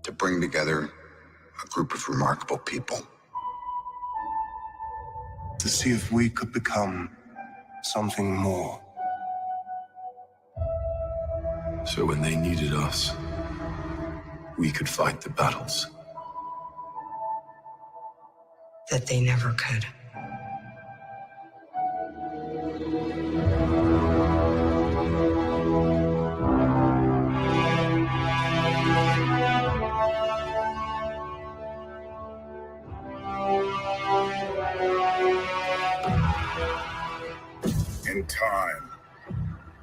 to bring together a group of remarkable people. To see if we could become something more. So when they needed us, we could fight the battles that they never could. In time,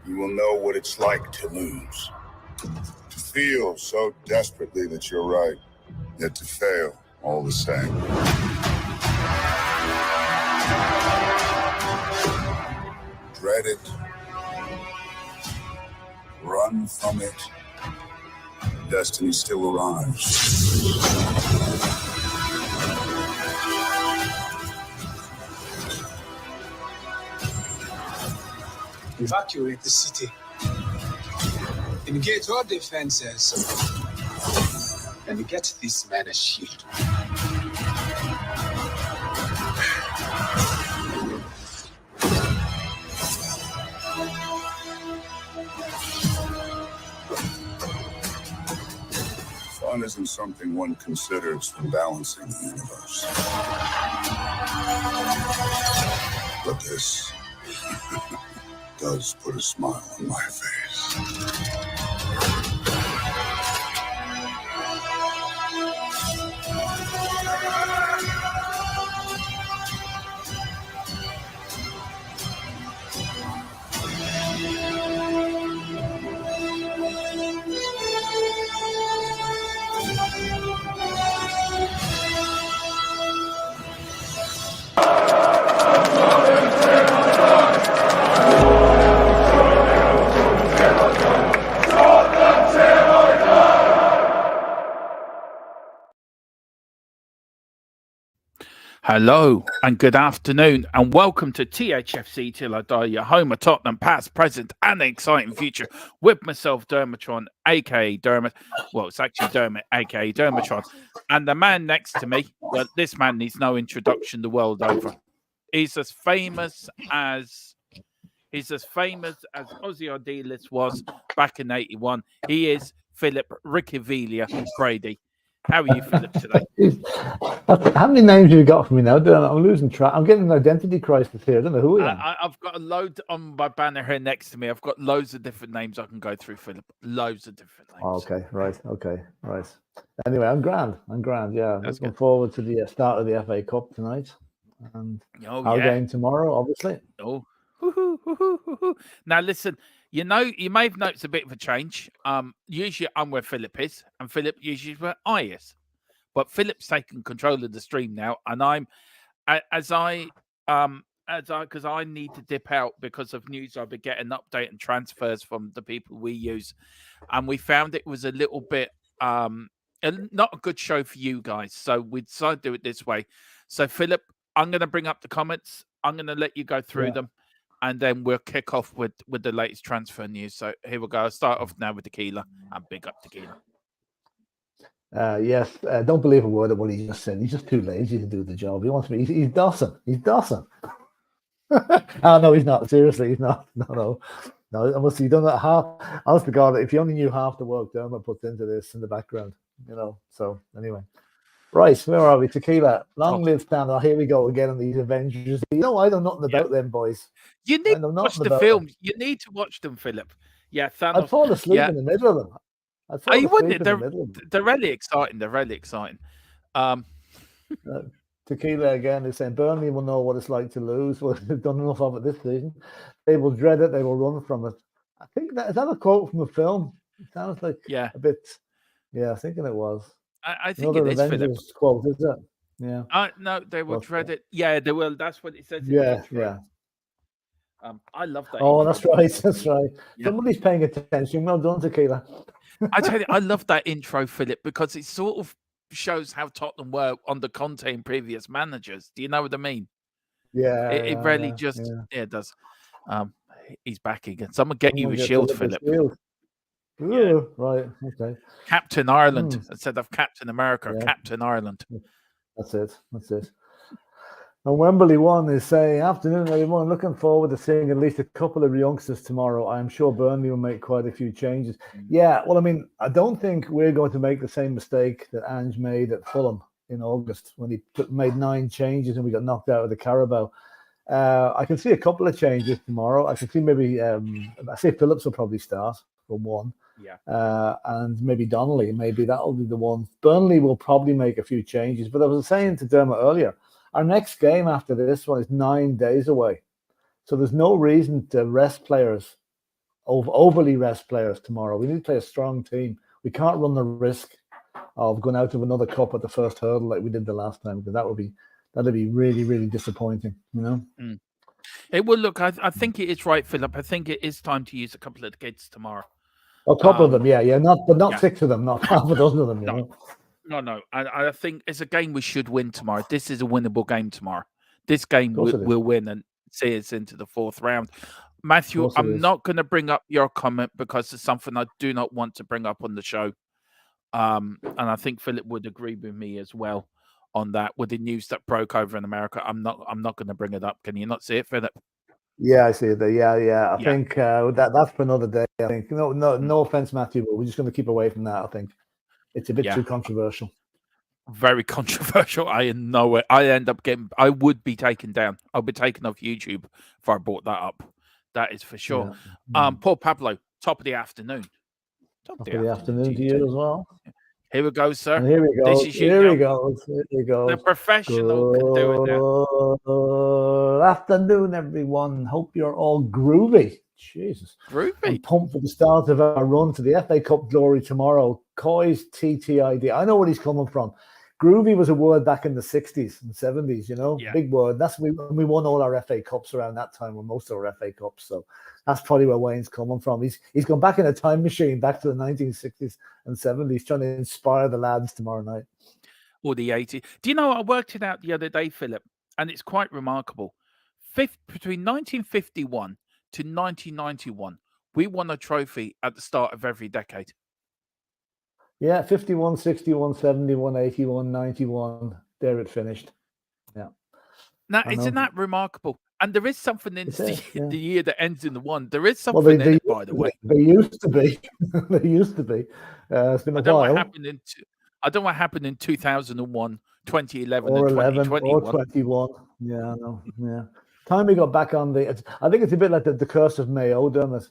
you will know what it's like to lose. To feel so desperately that you're right, yet to fail all the same. Dread it. Run from it. Destiny still arrives. Evacuate the city. Engage all defenses. And get this man a shield. Fun isn't something one considers when balancing the universe. But this does put a smile on my face. Hello and good afternoon and welcome to THFC Till I Die, your home of Tottenham past, present and exciting future with myself, DERMOTRON, aka Dermot. Well, it's actually Dermot, aka Dermotron. And the man next to me, well, this man needs no introduction the world over. He's as famous as Ozzy Ardiles was back in '81. He is PHILLIP Rickevelia Brady. How are you, PHILLIP, today? How many names have you got for me now? I'm losing track. I'm getting an identity crisis here. I don't know who I am. I've got a load on my banner here next to me. I've got loads of different names I can go through, PHILLIP. Loads of different names. Okay, right. Anyway, I'm grand. Yeah, looking forward to the start of the FA Cup tonight. And our game tomorrow, obviously. Oh, now listen. You know, you may have noticed a bit of a change. Usually I'm where PHILLIP is, and PHILLIP usually is where I is. But PHILLIP's taken control of the stream now, and I'm because I need to dip out because of news I've been getting update and transfers from the people we use, and we found it was a little bit not a good show for you guys. So we decided to do it this way. So PHILLIP, I'm going to bring up the comments. I'm going to let you go through them. And then we'll kick off with the latest transfer news. So here we go. I'll start off now with Tequila. And big up Tequila. Yes, don't believe a word of what he just said. He's just too lazy to do the job. He wants me. He's Dawson. Oh no, he's not. Seriously, he's not. No. Unless you done that half. Honest to God, if you only knew half the work Dermot puts into this in the background, you know. So anyway. Right, where are we? Tequila. Long live Stan. Here we go again on these Avengers. You know, I know nothing about them, boys. You need to watch the film. You need to watch them, PHILLIP. Yeah, Thanos. I'd fall asleep in the middle of them. You wouldn't. They're really exciting. Tequila again is saying Burnley will know what it's like to lose. Well, they've done enough of it this season. They will dread it. They will run from it. I think is that a quote from a film? It sounds like a bit. Yeah, I think it was. I think it is, PHILLIP. Quote, is it? Yeah. No, they will dread it. Yeah, they will. That's what it says. Yeah. I love that. Oh, that's right. Yeah. Somebody's paying attention. Well done, Tequila. I tell you, I love that intro, PHILLIP, because it sort of shows how Tottenham were under Conte and previous managers. Do you know what I mean? Yeah. It really it does. He's back again. Someone get you a shield, PHILLIP. Ooh, right. Okay. Captain Ireland instead of Captain America. Yeah. Captain Ireland. That's it. That's it. And Wembley One is saying, afternoon, everyone. Looking forward to seeing at least a couple of youngsters tomorrow. I'm sure Burnley will make quite a few changes. Yeah, well, I mean, I don't think we're going to make the same mistake that Ange made at Fulham in August when he made 9 changes and we got knocked out of the Carabao. I can see a couple of changes tomorrow. I can see maybe, I say Phillips will probably start for one. Yeah. And maybe Donnelly, maybe that'll be the one. Burnley will probably make a few changes. But I was saying to Dermot earlier, our next game after this one is 9 days away. So there's no reason to rest players, overly rest players tomorrow. We need to play a strong team. We can't run the risk of going out of another cup at the first hurdle like we did the last time, because that'd be really, really disappointing, you know? It will look, I think it is right, Philip. I think it is time to use a couple of the kids tomorrow. A couple of them, yeah. Not 6 of them, not half a dozen of them, you know? No. I think it's a game we should win tomorrow. This is a winnable game tomorrow. This game we'll win and see us into the 4th round. Matthew, I'm not going to bring up your comment because it's something I do not want to bring up on the show. And I think Philip would agree with me as well on that. With the news that broke over in America, I'm not going to bring it up. Can you not see it, Philip? Yeah, I see it there. Yeah. I think that's for another day. I think no offense, Matthew, but we're just going to keep away from that. I think it's a bit too controversial. Very controversial. I know it. I would be taken down. I'll be taken off YouTube if I brought that up. That is for sure. Yeah. Paul Pablo, top of the afternoon. Top of the afternoon to you as well. Here we go, sir. And here we go. Here we go. The professional can do it now. Good afternoon, everyone. Hope you're all groovy. Jesus. Groovy. I'm pumped for the start of our run to the FA Cup glory tomorrow. Coy's TTID. I know where he's coming from. Groovy was a word back in the 60s and 70s, you know, big word. That's we won all our FA Cups around that time, or most of our FA Cups. So that's probably where Wayne's coming from. He's gone back in a time machine back to the 1960s and 70s, trying to inspire the lads tomorrow night. Or the 80s. Do you know, I worked it out the other day, Philip, and it's quite remarkable. Between 1951 to 1991, we won a trophy at the start of every decade. Yeah, 51, 61, 71, 81, 91. There it finished. Yeah. Now, isn't that remarkable? And there is something in the year that ends in the 1. There is something in it, by the way. They used to be. They used to be. It's been a while. I don't know what happened in 2001, 2011, or and 11, 2021. or 21. Yeah, I know. Yeah. Time we got back on I think it's a bit like the curse of Mayo, Dermot.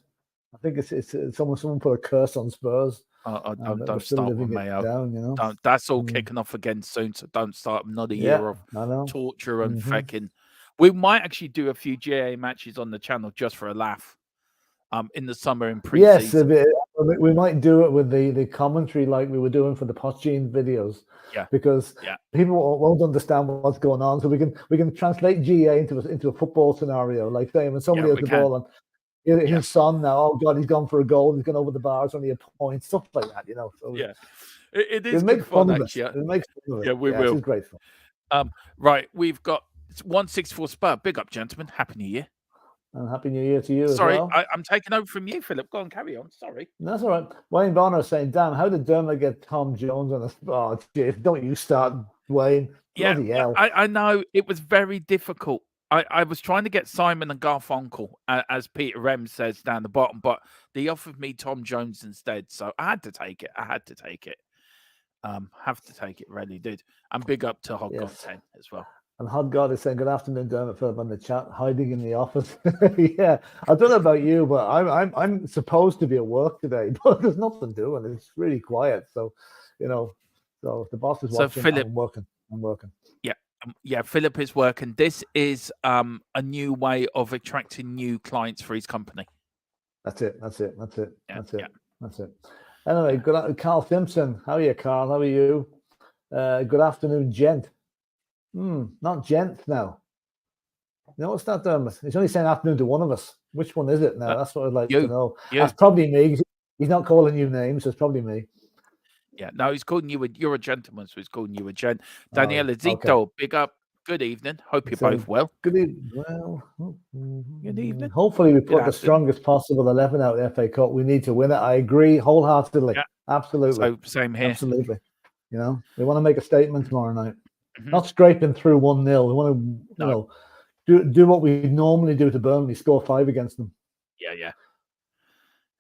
I think it's someone put a curse on Spurs. Don't start with Mayo. Down, you know? That's all kicking off again soon, so don't start another year of torture and fucking. We might actually do a few GA matches on the channel just for a laugh. In the summer in pre-season. Yes, we might do it with the commentary like we were doing for the Pochine videos. Yeah, because people won't understand what's going on, so we can translate GA into a football scenario, like saying when somebody has the ball and his son now, oh God, he's gone for a goal, he's gone over the bars, only a point, stuff like that, you know. So it is good fun, actually. It makes fun of it. Yeah, we will. It's great fun. Right, we've got 164 Spur. Big up, gentlemen. Happy New Year. And Happy New Year to you as well. Sorry, I'm taking over from you, Philip. Go on, carry on. Sorry. That's all right. Wayne Bonner saying, damn, how did Dermot get Tom Jones on us? Oh, geez, don't you start, Wayne. Bloody hell. I know. It was very difficult. I was trying to get Simon and Garfunkel, as Peter Rem says down the bottom, but they offered me Tom Jones instead. So I had to take it. Have to take it. Really did. And big up to Hot God 10 as well. And Hot God is saying, good afternoon, Dermot Philip on the chat, hiding in the office. Yeah, I don't know about you, but I'm supposed to be at work today, but there's nothing doing. It's really quiet. So, you know, so if the boss is watching, Philip, I'm working. Yeah, Philip is working. This is a new way of attracting new clients for his company. That's it. Anyway, good Carl Simpson. How are you, Carl? How are you? Good afternoon, gent. Not gent now. You know what's that, Dermot? He's only saying afternoon to one of us. Which one is it now? That's what I'd like to know. That's probably me. He's not calling you names, so it's probably me. Yeah, no, he's calling you you're a gentleman, so he's calling you a gent. Daniela Zito, big up Good evening. Hope you're So, both well. good evening. Well, Good evening. hopefully we put the afternoon. strongest possible 11 out of the FA Cup. We need to win it. I agree wholeheartedly. Yeah. Absolutely. So same here. Absolutely. You know, we want to make a statement tomorrow night. Mhm. Not scraping through 1-0. We want to, No. you know, do what we normally do to Burnley, score 5 against them. Yeah.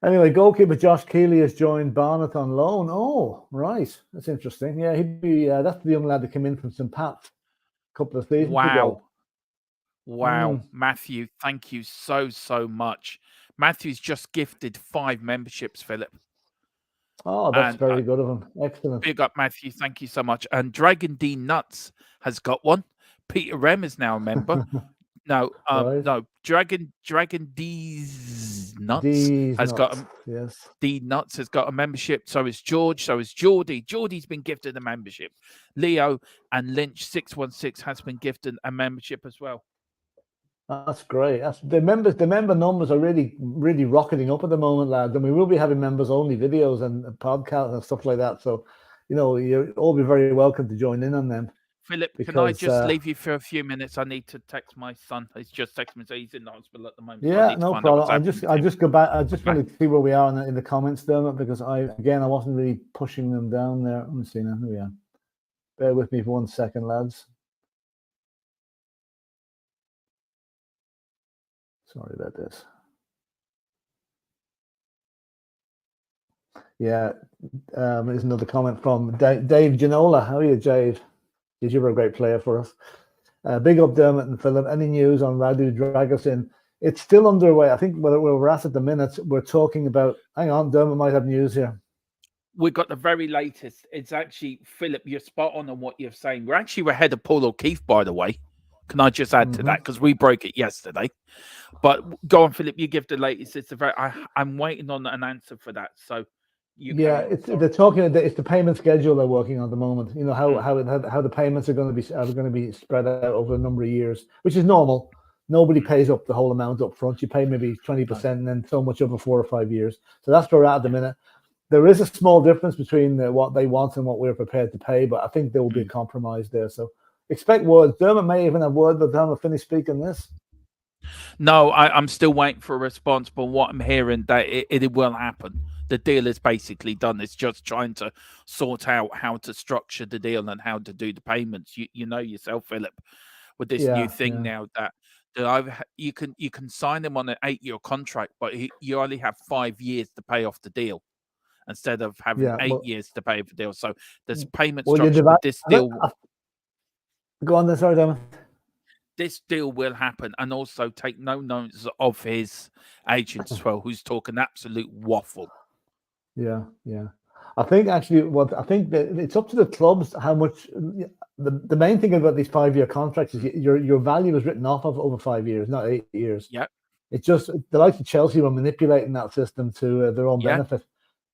Anyway, goalkeeper Josh Keeley has joined Barnet on loan. Oh, right. That's interesting. Yeah, he'd be that's the young lad that came in from St. Pat's a couple of seasons ago. Wow. Matthew, thank you so much. Matthew's just gifted 5 memberships, Philip. Oh, that's And, very good of him. Excellent. Big up, Matthew. Thank you so much. And Dragon D Nuts has got one. Peter Rem is now a member. No, Right. no. Dragon D's Nuts D's has got nuts. Yes. D Nuts has got a membership. So is George. So is Geordie. Geordie's been gifted a membership. Leo and Lynch 616 has been gifted a membership as well. That's great. That's the member numbers are really rocketing up at the moment, lads. And we will be having members only videos and podcasts and stuff like that. So, you know, you'll all be very welcome to join in on them. Philip, because, can I just leave you for a few minutes? I need to text my son. He's just texted me, so he's in the hospital at the moment. Yeah, no problem. I'll just go back. I just wanted to see where we are in the comments, Dermot, because I wasn't really pushing them down there. Let me see now. Here we are. Bear with me for 1 second, lads. Sorry about this. Yeah, there's another comment from Dave Ginola. How are you, Dave? You were a great player for us. Big up, Dermot and Philip. Any news on Radu Dragosin? It's still underway. I think where we're at the minute, we're talking about. Hang on, Dermot might have news here. We've got the very latest. It's actually, Philip, you're spot on what you're saying. We're ahead of Paul O'Keefe, by the way. Can I just add to that? Because we broke it yesterday. But go on, Philip, you give the latest. It's I'm waiting on an answer for that. So they're talking. It's the payment schedule they're working on at the moment. You know how the payments are going to be spread out over a number of years, which is normal. Nobody pays up the whole amount up front. You pay maybe 20% and then so much over 4 or 5 years. So that's where we're at the minute. There is a small difference between what they want and what we're prepared to pay, but I think there will be a compromise there. So expect words. Dermot may even have word by the time I finish speaking this. No, I'm still waiting for a response, but what I'm hearing that it will happen. The deal is basically done. It's just trying to sort out how to structure the deal and how to do the payments. You know yourself, Philip, with this new thing now that you can sign them on an 8-year contract, but you only have 5 years to pay off the deal instead of having 8 years to pay for the deal. So there's payment structure with this deal. Go on then, sorry, Dermot. This deal will happen, and also take no notice of his agent as well, who's talking absolute waffle. Yeah. I think actually, that it's up to the clubs how much. The main thing about these 5-year contracts is your value is written off of over 5 years, not 8 years. Yeah. It's just the likes of Chelsea were manipulating that system to their own benefit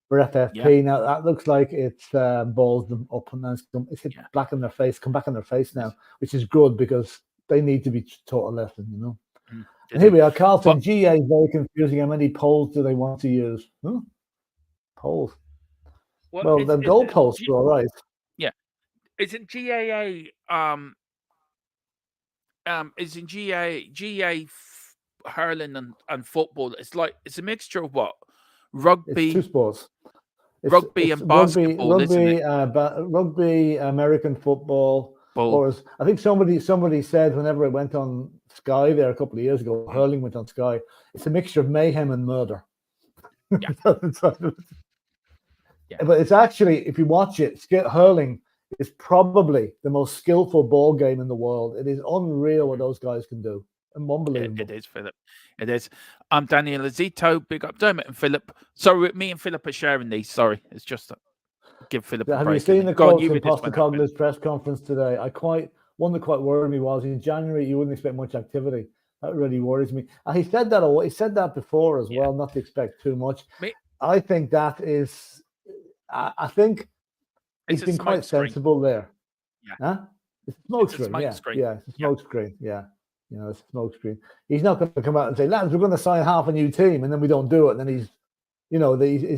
for FFP. Yeah. Now that looks like it's balls them up and it's hit black in their face, come back in their face now, which is good because they need to be taught a lesson, you know. And here we are, Carlton. GA is very confusing. How many polls do they want to use? Polls. Well, the goalposts are all right. Yeah. Isn't GAA isn't GA hurling and football? It's a mixture of what? Rugby. It's 2 sports. Rugby and basketball. Rugby, American football. Or I think somebody said whenever it went on Sky there a couple of years ago, hurling went on Sky. It's a mixture of mayhem and murder. Yeah. But it's actually, if you watch it, hurling is probably the most skillful ball game in the world. It is unreal what those guys can do. Unbelievable. It is, Philip. It is. I'm Daniel Azito. Big up Dermot and Philip. Sorry, me and Philip are sharing these. Sorry, it's just give Philip a break. Have you seen the quotes from Postecoglou's press conference today? One that quite worried me was in January you wouldn't expect much activity. That really worries me. And he said that before as well, not to expect too much. I think that is. I think he's been quite sensible there. Yeah. Huh? It's a smoke screen. Yeah, it's a smoke screen. Yeah. You know, it's a smoke screen. He's not going to come out and say, lads, we're going to sign half a new team, and then we don't do it. And then he's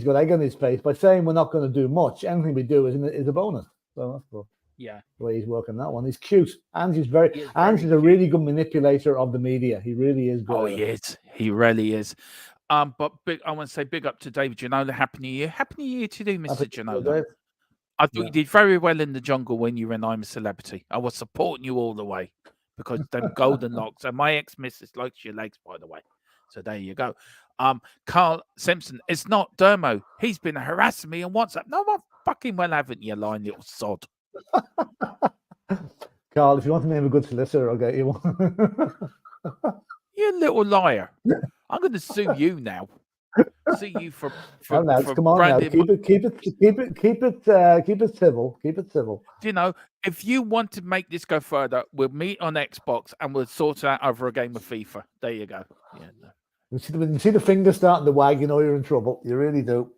got egg on his face by saying we're not going to do much. Anything we do is a bonus. So that's cool. Yeah. The way he's working that one. He's cute. And he's very He is and very he's a cute. really good manipulator of the media. He really is good. Oh, at he it. is. He really is. But I want to say big up to David Ginola. Happy New Year. Happy New Year to you, Mr. Happy New Year, Ginola. Dave. I thought you did very well in the jungle when you were in I'm a Celebrity. I was supporting you all the way because them golden locks. And my ex-missus likes your legs, by the way. So there you go. Carl Simpson, it's not Dermo. He's been harassing me on WhatsApp. No, I fucking well haven't, you lying little sod. Carl, if you want to name a good solicitor, I'll get you one. You little liar. I'm going to sue you now. Sue you for come on now. branding. Keep it civil. Keep it civil. You know, if you want to make this go further, we'll meet on Xbox and we'll sort it out over a game of FIFA. There you go. Yeah. No. When you see the finger starting to wag, you know you're in trouble. You really do.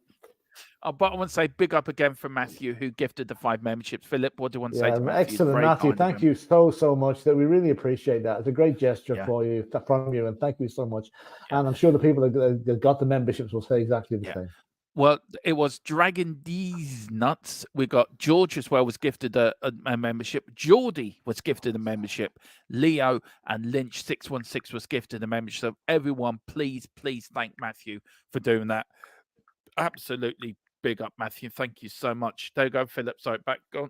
But I want to say big up again for Matthew, who gifted the 5 memberships. Philip, what do you want to say to Matthew? Excellent, Matthew. Thank you so much. That we really appreciate that. It's a great gesture from you, and thank you so much. And I'm sure the people that got the memberships will say exactly the same. Well, it was Dragon D's Nuts. We got George as well was gifted a membership. Geordie was gifted a membership. Leo and Lynch 616 was gifted a membership. So everyone, please thank Matthew for doing that. Absolutely big up, Matthew. Thank you so much. There you go, Philip. Sorry, back on.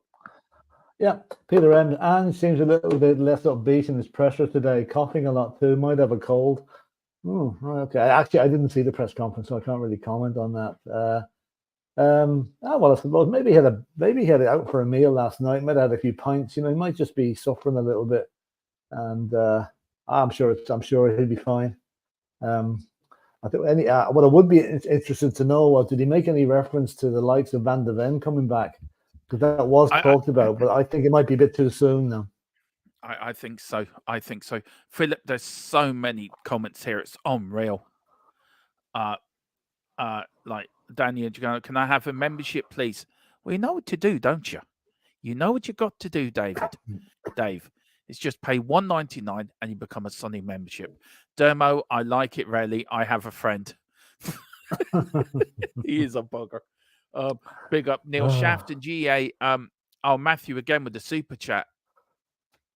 Yeah, Peter M. And seems a little bit less upbeat in his pressure today, coughing a lot too. Might have a cold. Oh, okay. Actually, I didn't see the press conference, so I can't really comment on that. Well, I suppose maybe he had it out for a meal last night. Might have had a few pints. You know, he might just be suffering a little bit, and I'm sure he'll be fine. I think what I would be interested to know was, did he make any reference to the likes of Van de Ven coming back? Because that was talked about, but I think it might be a bit too soon now. I think so. Philip, there's so many comments here. It's unreal. Like Daniel, can I have a membership, please? Well, you know what to do, don't you? You know what you got to do, David. Dave, it's just pay $1.99 and you become a Sonny membership. Dermo, I like it rarely. I have a friend. He is a bugger. Big up Neil Shaft and GA. Matthew again with the super chat.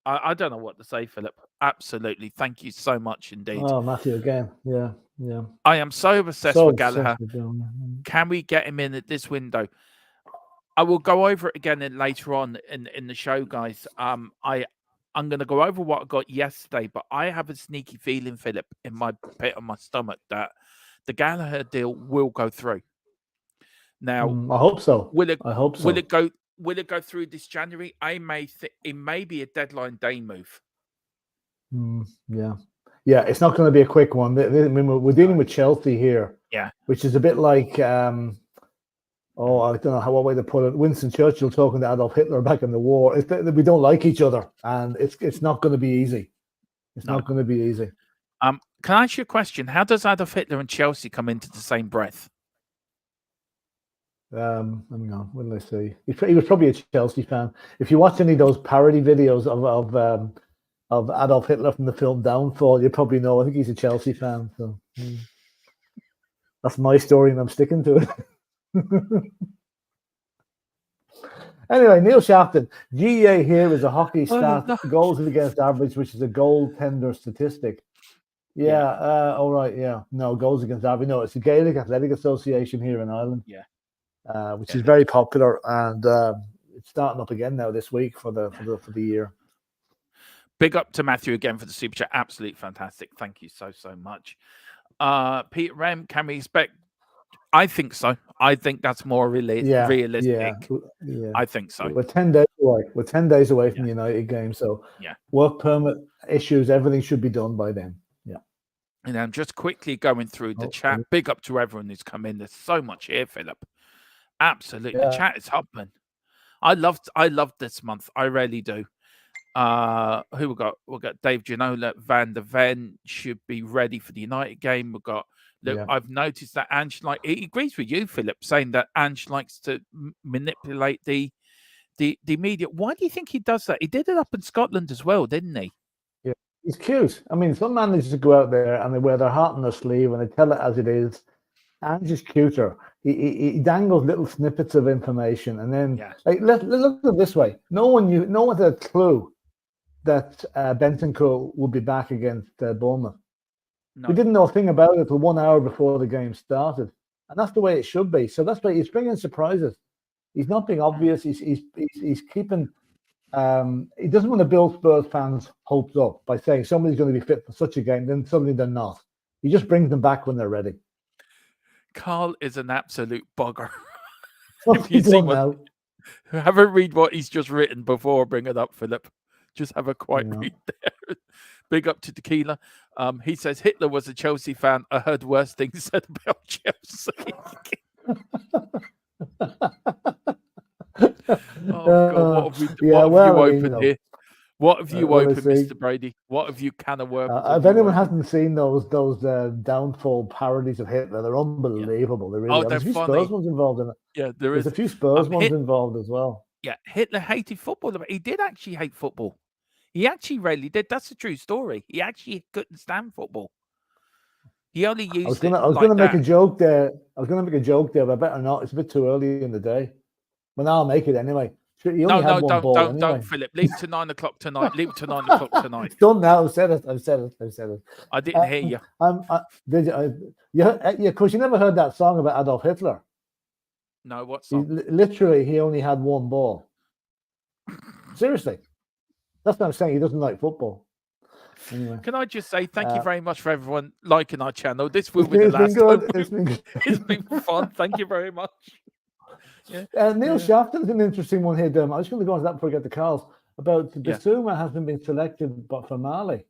I don't know what to say, Philip. Absolutely. Thank you so much indeed. Oh, Matthew again. Yeah. I am so obsessed with Gallagher. Can we get him in at this window? I will go over it again later on in the show, guys. I'm going to go over what I got yesterday, but I have a sneaky feeling, Philip, in my pit of my stomach that the Gallagher deal will go through. Now, I hope so. I hope so. Will it go through this January? I may think it may be a deadline day move. Yeah. It's not going to be a quick one. We're dealing with Chelsea here. Yeah, which is a bit like I don't know what way to put it. Winston Churchill talking to Adolf Hitler back in the war. We don't like each other, and it's not going to be easy. It's not going to be easy. Can I ask you a question? How does Adolf Hitler and Chelsea come into the same breath? Hang on, what did I say? He was probably a Chelsea fan. If you watch any of those parody videos of Adolf Hitler from the film Downfall, you probably know. I think he's a Chelsea fan. So that's my story, and I'm sticking to it. Anyway, Neil Shafton, GA here is a hockey stat, goals against average, which is a goaltender statistic. All right, no, goals against average. No, it's the Gaelic Athletic Association here in Ireland. Which is very popular, and it's starting up again now this week for the year. Big up to Matthew again for the super chat. Absolutely fantastic. Thank you so much. Peter Rem, can we expect? I think so. I think that's more realistic. Yeah. I think so. We're 10 days away. We're 10 days away from the United game, so work permit issues, everything should be done by then. Yeah. And I'm just quickly going through the chat. Big up to everyone who's come in. There's so much here, Philip. Absolutely. The chat is hopping. I loved this month. I really do. Who we got? We've got Dave Ginola. Van de Ven should be ready for the United game. We've got I've noticed that Ange he agrees with you, Philip, saying that Ange likes to manipulate the media. Why do you think he does that? He did it up in Scotland as well, didn't he? Yeah, he's cute. I mean, some managers go out there and they wear their heart on their sleeve and they tell it as it is. and just cuter. He dangles little snippets of information, and then Yeah. like let's look at it this way: no one had a clue that Bentancur would be back against Bournemouth. No. We didn't know a thing about it till 1 hour before the game started, and that's the way it should be. So that's why he's bringing surprises. He's not being obvious. He's keeping. He doesn't want to build Spurs fans' hopes up by saying somebody's going to be fit for such a game, then suddenly they're not. He just brings them back when they're ready. Carl is an absolute bugger. What's he done now? Have a read what he's just written before bring it up, Philip. Just have a quiet read there. Big up to Tequila. He says Hitler was a Chelsea fan. I heard worse things said about Chelsea. Oh God! What have you opened here? What have you opened, Mr. Brady? What have you can of worms? If anyone hasn't seen those downfall parodies of Hitler, they're unbelievable. They really are. There's a few Spurs ones involved in it. Yeah, there's a few Spurs ones involved as well. Yeah, Hitler hated football. He did actually hate football. He actually really did. That's a true story. He actually couldn't stand football. He only used. I was gonna make a joke there. But I better not. It's a bit too early in the day. But now I'll make it anyway. Don't, Philip. Leave to 9 o'clock tonight. Leave to 9 o'clock tonight. It's done now. I've said it. I didn't hear you. Did you? Yeah, because you never heard that song about Adolf Hitler. No, what song? Literally, he only had one ball. Seriously. That's what I'm saying. He doesn't like football. Anyway. Can I just say thank you very much for everyone liking our channel. This will be the last time. It's been fun. Thank you very much. Yeah. Neil Shafton's an interesting one here, Dermot. I was going to go on to that before I get to Carl's. About Bissouma hasn't been selected for Mali.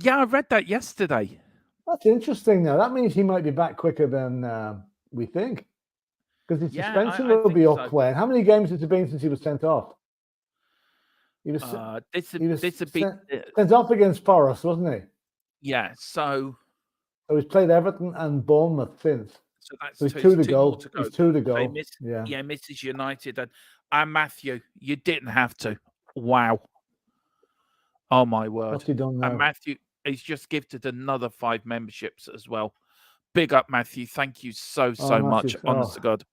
Yeah, I read that yesterday. That's interesting now. That means he might be back quicker than we think. Because his suspension will be up when. How many games has it been since he was sent off? He was sent off against Forest, wasn't he? Yeah, so he's played Everton and Bournemouth since. So that's he's two to go. He's two to go. Yeah, misses United. And Matthew, you didn't have to. Wow. Oh, my word. What's he done now? And Matthew, he's just gifted another 5 memberships as well. Big up, Matthew. Thank you so much. Honest to God.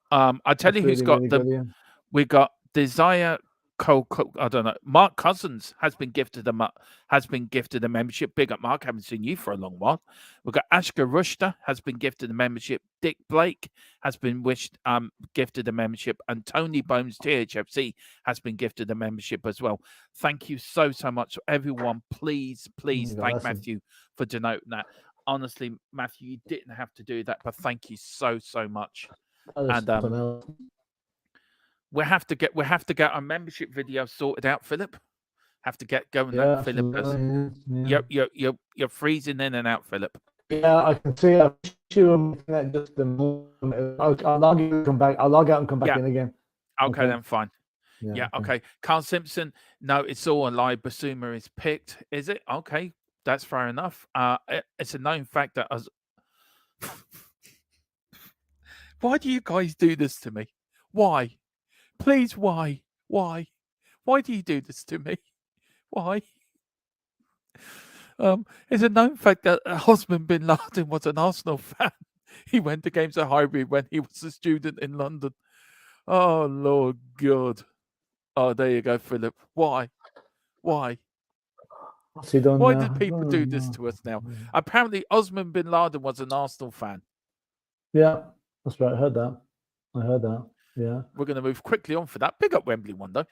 I tell you who's got them. Good, we got Desire I don't know. Mark Cousins has been gifted a membership. Big up, Mark. Haven't seen you for a long while. We've got Ashka Rushta has been gifted a membership. Dick Blake has been gifted a membership, and Tony Bones THFC has been gifted a membership as well. Thank you so much, everyone. Please thank Matthew for denoting that. Honestly, Matthew, you didn't have to do that, but thank you so much. And we have to get our membership video sorted out, Philip. Have to get going, Philip. You're freezing in and out, Philip. Yeah, I can see. Just a moment. I'll log in and come back. I'll log out and come back in again. Okay, then fine. Yeah, okay. Carl Simpson. No, it's all a lie. Bissouma is picked. Is it? Okay, that's fair enough. It's a known fact that Why do you guys do this to me? Why? Please, why? Why do you do this to me? Why? It's a known fact that Osman bin Laden was an Arsenal fan. He went to games at Highbury when he was a student in London. Oh, Lord God. Oh, there you go, Philip. Why? What's he done Why now? did people do this to us now? Apparently, Osman bin Laden was an Arsenal fan. Yeah, that's right. I heard that. Yeah. We're going to move quickly on for that. Big up Wembley one, though.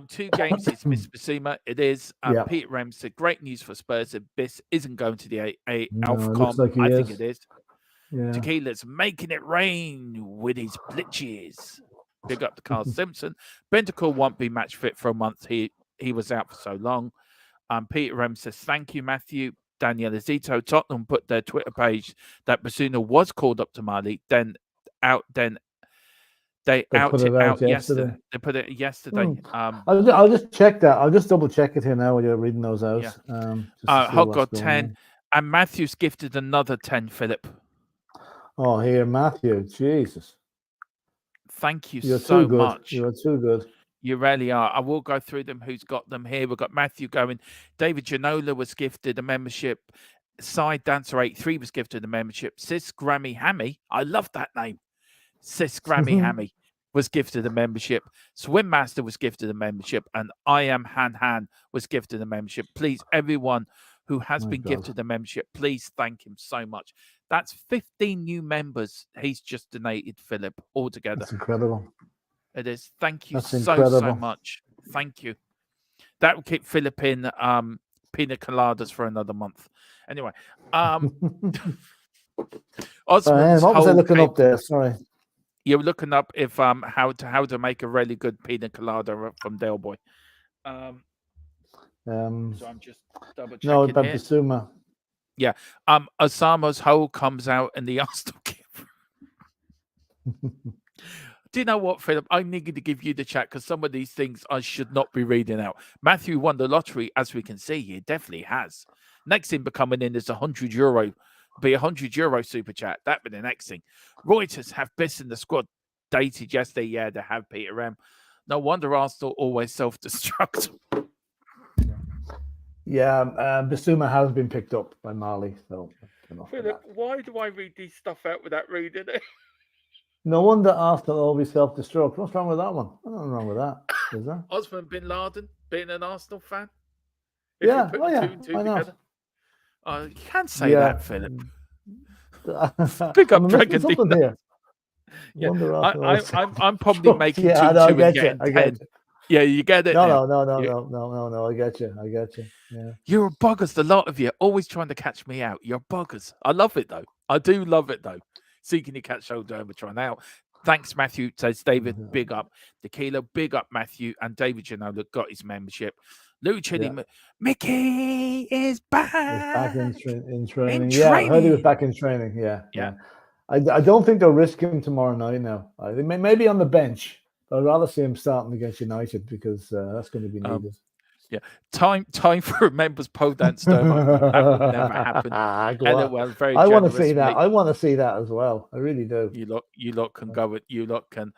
2 games, it's Miss Bissouma. It is. Peter Rem said, great news for Spurs that Biss isn't going to the AFCON. Like I think it is. Yeah. Tequila's making it rain with his glitches. Big up to Carl Simpson. Bentancur won't be match fit for a month. He was out for so long. Peter Rem says, thank you, Matthew. Daniel Azito, Tottenham put their Twitter page that Bissouma was called up to Mali, They put it out yesterday. They put it yesterday. I'll just check that. I'll just double check it here now while you're reading those out. Yeah. Hot God 10. And Matthew's gifted another 10, Philip. Oh, here, Matthew. Jesus. Thank you You're so too good. much. You're too good. You really are. I will go through them. Who's got them here? We've got Matthew going. David Ginola was gifted a membership. Side Dancer 83 was gifted a membership. Sis Grammy Hammy, I love that name. Sis Grammy Hammy was gifted a membership. Swim Master was gifted a membership, and I Am Han was gifted a membership. Please, everyone who has been gifted a membership, please thank him so much. That's 15 new members he's just donated, Philip, altogether. That's incredible. It is. Thank you That's so incredible. much. Thank you. That will keep Philip in pina coladas for another month. Anyway, what was I looking up there? Sorry. You were looking up if how to make a really good pina colada from Del Boy. So I'm just double checking. No, about Basuma. Yeah. Osama's hole comes out in the Arsenal gift. Do you know what, Philip? I needed to give you the chat because some of these things I should not be reading out. Matthew won the lottery, as we can see. He definitely has. Next thing becoming in is €100. Be €100 super chat. That'd be the next thing. Reuters have Biss in the squad dated yesterday. Yeah, they have Peter M. No wonder Arsenal always self-destruct. Yeah, Basuma has been picked up by Mali. So, Philip, why do I read these stuff out without reading it? No wonder Arsenal always self-destruct. What's wrong with that one? Nothing wrong with that, is there? Osman bin Laden being an Arsenal fan? Yeah, Two and two why not? together? Oh, you can't say that, Philip. Pick up Dragon something here. Yeah, I'm probably making two I and get getting you. 10. Yeah, you get it. No. I get you. Yeah. You're buggers, the lot of you, always trying to catch me out. You're buggers. I love it though. I do love it though. Seeking to catch old DERMOTRON out. Thanks, Matthew. Says David. Big up. Tequila. Big up, Matthew. And David Ginola got his membership. Lou Chili. Yeah. Mickey is back. Back in training. Yeah, I heard he was back in training. Yeah. I don't think they'll risk him tomorrow night now. They maybe on the bench. But I'd rather see him starting against United because that's going to be needed. Yeah, time for a members pole dance. That would never happen. I want to see that. I want to see that as well. I really do. You lot can go with. You lot can.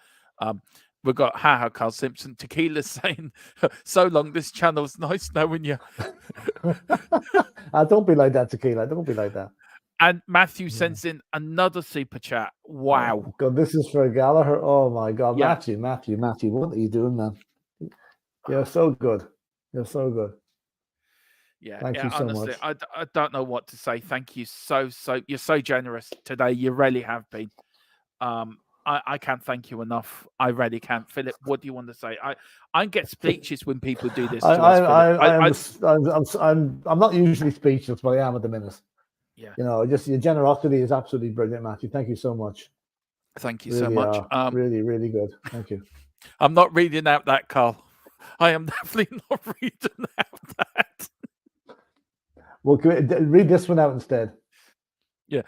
We've got Carl Simpson. Tequila saying, "So long. This channel's nice knowing you." Don't be like that, Tequila. Don't be like that. And Matthew sends in another super chat. Wow. Oh, God, this is for Gallagher. Oh my God, yeah. Matthew, what are you doing, man? You're so good. You're so good. Yeah, thank you so honestly, much. I don't know what to say. Thank you so. You're so generous today. You really have been. I can't thank you enough. I really can't. Philip, what do you want to say? I get speechless when people do this. I'm not usually speechless, but I am at the minute. Yeah. Just your generosity is absolutely brilliant, Matthew. Thank you so much. Thank you so much. Really, really good. Thank you. I'm not reading out that, Carl. I am definitely not reading out that. Well, read this one out instead. Yeah.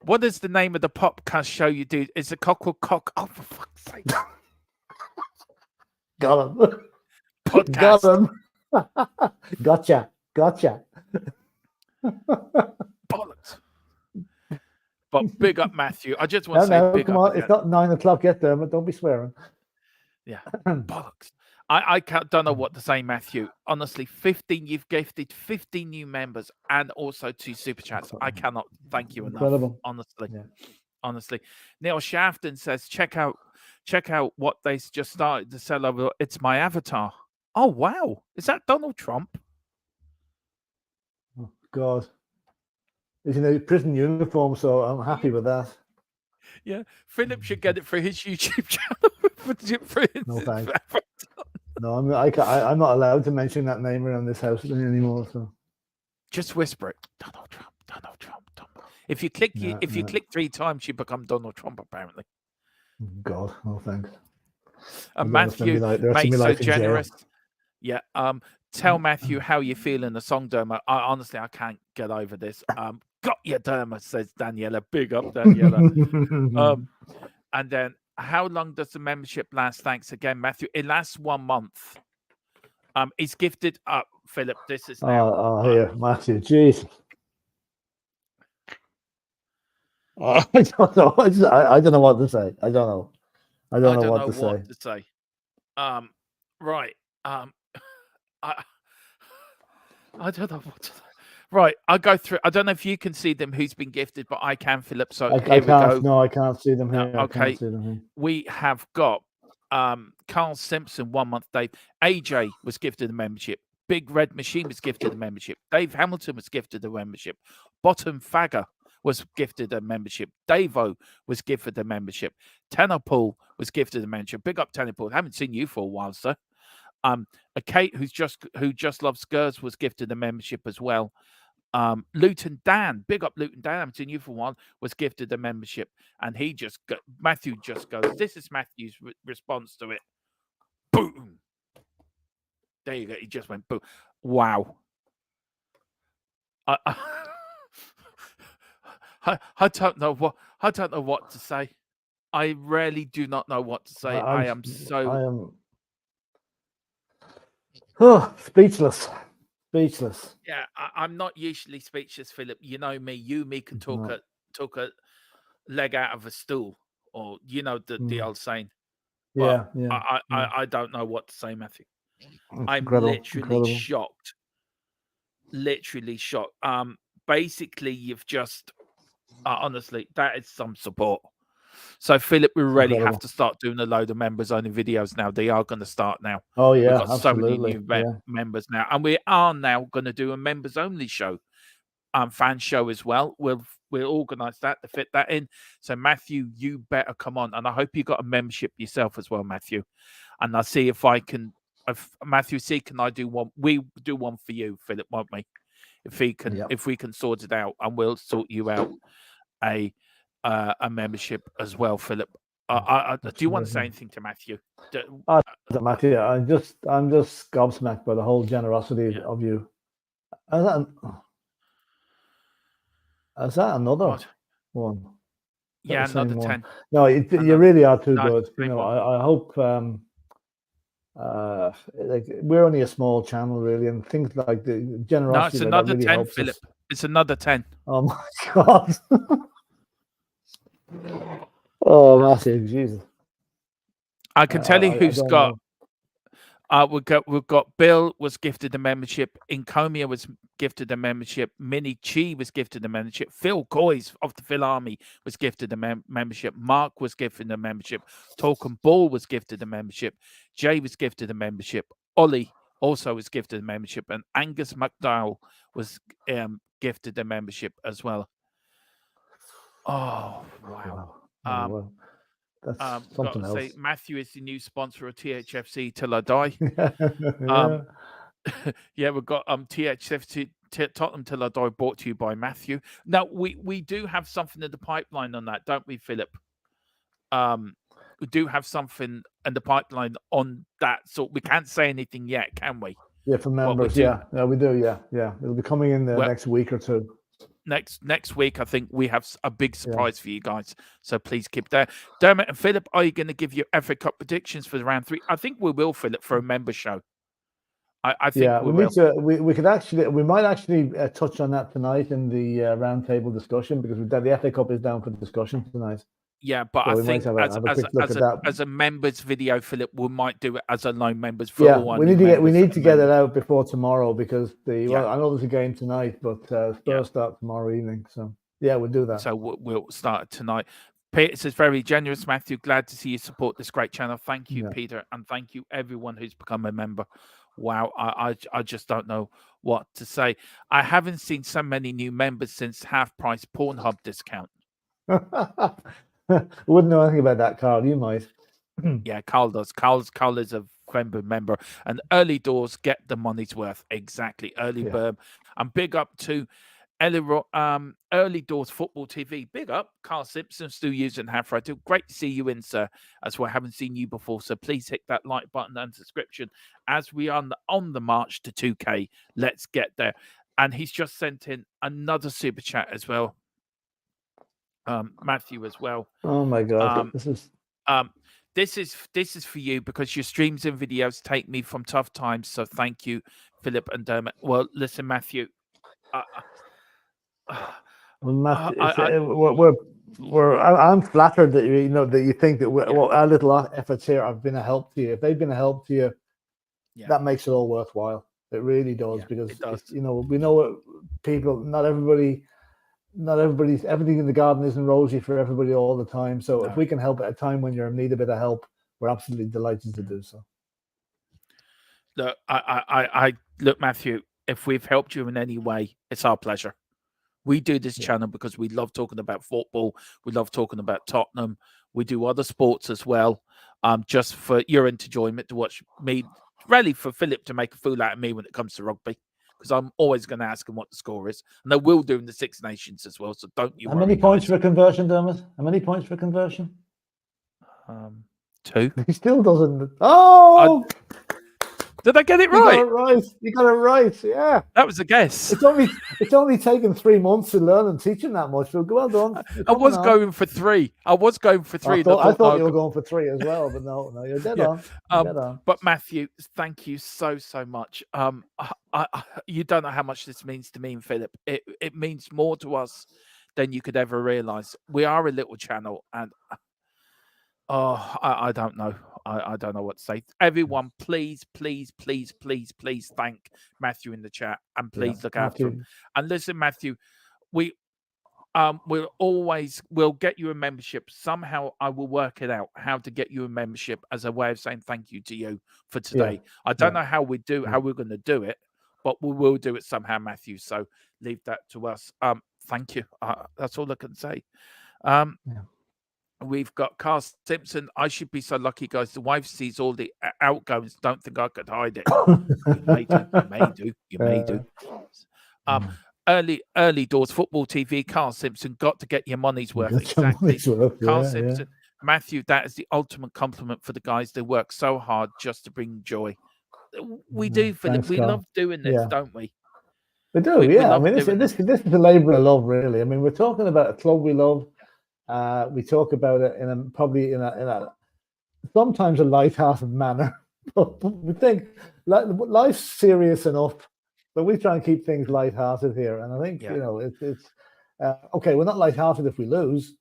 What is the name of the podcast show you do? It's a cockle cock. Oh, for fuck's sake. Got him. Podcast. Got him. Gotcha. Bollocks. But big up, Matthew. I just want to say big come up. On. It's not 9 o'clock yet, Dermot. Don't be swearing. Yeah. Bollocks. I don't know what to say, Matthew. Honestly, you've gifted 15 new members and also 2 super chats. I cannot thank you enough. Honestly. Neil Shafton says, check out what they just started to sell over. It's my avatar. Oh wow. Is that Donald Trump? Oh God. He's in a prison uniform, so I'm happy with that. Yeah. Philip should get it for his YouTube channel. No thanks. No, I'm not allowed to mention that name around this house anymore. So just whisper it. Donald Trump. If you click click 3 times, you become Donald Trump, apparently. God, no thanks. And Matthew, mate, so generous. Yeah. Tell Matthew how you feel in the song, Dermot. Honestly, I can't get over this. Got you, Dermot, says Daniela. Big up, Daniela. And then, how long does the membership last? Thanks again, Matthew. It lasts 1 month. He's gifted up, Philip. This is now. Here, Matthew. Jeez. I don't know. I don't know what to say. I don't know what to say. Right. I don't know what to say. Right, I'll go through. I don't know if you can see them who's been gifted, but I can, Philip. So I here we go. can't. No, I can't see them No, here. I okay. can't see them here. We have got Carl Simpson, 1 month, Dave. AJ was gifted a membership. Big Red Machine was gifted a membership. Dave Hamilton was gifted a membership. Bottom Fagger was gifted a membership. Davo was gifted a membership. Tanner Paul was gifted a membership. Big up Tanner Paul. Haven't seen you for a while, sir. A Kate who just loves Skurs was gifted a membership as well. Luton Dan, big up Luton Dan, I haven't seen you for a while, was gifted a membership, and Matthew just goes, this is Matthew's response to it. Boom. There you go. He just went boom. Wow. I don't know what to say. I really do not know what to say. I am speechless. Speechless. Yeah, I'm not usually speechless, Philip. You know me. Me can talk a leg out of a stool, or the old saying. Yeah, but yeah. I don't know what to say, Matthew. I'm Incredible. shocked. Literally shocked. Basically, you've just honestly, that is some support. So, Philip, we really have to start doing a load of members only videos now. They are going to start now. Oh yeah, we've got so many new members now, and we are now going to do a members only show, fan show as well. We'll organise that to fit that in. So, Matthew, you better come on, and I hope you got a membership yourself as well, Matthew. And I'll see if I can. Matthew, can I do one? We do one for you, Philip, won't we? If we can sort it out, and we'll sort you out a membership as well, Philip. Do you want to say anything to Matthew? Matthew, I'm just gobsmacked by the whole generosity of you. Is that another one? Yeah, another 10. No, you really are too good. I hope. Like we're only a small channel, really, and things like the generosity. No, it's another really 10, Philip. It's another 10. Oh my God. Oh, Matthew, Jesus. I can tell you who's got. We've got Bill was gifted a membership. Incomia was gifted a membership. Minnie Chi was gifted a membership. Phil Coys of the Phil Army was gifted a membership. Mark was gifted a membership. Tolkien Ball was gifted a membership. Jay was gifted a membership. Ollie also was gifted a membership, and Angus McDowell was gifted a membership as well. Oh wow! Well, that's something else. Say, Matthew is the new sponsor of THFC till I die. Yeah, we've got THFC Tottenham till I die, brought to you by Matthew. Now we do have something in the pipeline on that, don't we, Philip? We do have something in the pipeline on that, so we can't say anything yet, can we? Yeah, for members. Yeah, we do. Yeah. It'll be coming in the next week or two. Next week, I think we have a big surprise for you guys. So please keep that. Dermot and Philip, are you going to give your FA Cup predictions for the round 3? I think we will, Philip, for a member show. I think we will. Need to. We might actually touch on that tonight in the roundtable discussion, because the FA Cup is down for discussion tonight. Yeah, but so I think as a members video, Philip, we might do it as a lone members. For we need to get it out before tomorrow, because I know there's a game tonight, but Spurs start tomorrow evening. So we'll do that. So we'll start tonight. Peter says, very generous, Matthew. Glad to see you support this great channel. Thank you, Peter, and thank you everyone who's become a member. Wow, I just don't know what to say. I haven't seen so many new members since half price Pornhub discount. I wouldn't know anything about that, Carl. You might. Yeah, Carl does. Carl is a member. And early doors get the money's worth. Exactly. Early bird. And big up to Early Doors Football TV. Big up. Carl Simpson still using Half-Right. Great to see you in, sir, as well. I haven't seen you before. So please hit that like button and subscription as we are on the march to 2K. Let's get there. And he's just sent in another super chat as well. Matthew as well. Oh my God! This is for you, because your streams and videos take me from tough times. So thank you, Philip and Dermot. Well, listen, Matthew. I'm flattered that you think that our little efforts here have been a help to you. If they've been a help to you, that makes it all worthwhile. It really does, because we know people, not everybody's everything in the garden isn't rosy for everybody all the time. So if we can help at a time when you're in need a bit of help, we're absolutely delighted to do so. Look, look, Matthew, if we've helped you in any way, it's our pleasure. We do this channel because we love talking about football. We love talking about Tottenham. We do other sports as well, just for your enjoyment, to watch me, really for Philip to make a fool out of me when it comes to rugby, because I'm always going to ask him what the score is. And I will do in the Six Nations as well, so don't you worry. How many points for conversion, Dermot? How many points for conversion? 2. He still doesn't. Oh! Did I get it right? You got it right. You got it right. Yeah. That was a guess. It's only taken 3 months to learn and teach him that much. So well done. I was going for 3. I was going for 3. I thought you were going for 3 as well, but no, you're dead on. You're dead on. But Matthew, thank you so much. You don't know how much this means to me and Philip. It means more to us than you could ever realize. We are a little channel, and I don't know. I don't know what to say. Everyone, please thank Matthew in the chat, and please look after him. And listen, Matthew, we'll get you a membership. Somehow I will work it out how to get you a membership as a way of saying thank you to you for today. I don't know how we're going to do it, but we will do it somehow, Matthew. So leave that to us. Thank you. That's all I can say. We've got Carl Simpson. I should be so lucky, guys. The wife sees all the outgoings. Don't think I could hide it. You may do. Early doors football TV. Carl Simpson, got to get your money's worth. Exactly. Carl Simpson. Matthew, that is the ultimate compliment for the guys. They work so hard just to bring joy. We do, Philip. Thanks, we Carl. love doing this, don't we? We do, I mean, this is a labour of love, really. I mean, we're talking about a club we love. We talk about it probably in a sometimes a light-hearted manner, but we think life's serious enough, but we try and keep things light-hearted here. And I think it's okay. We're not light-hearted if we lose.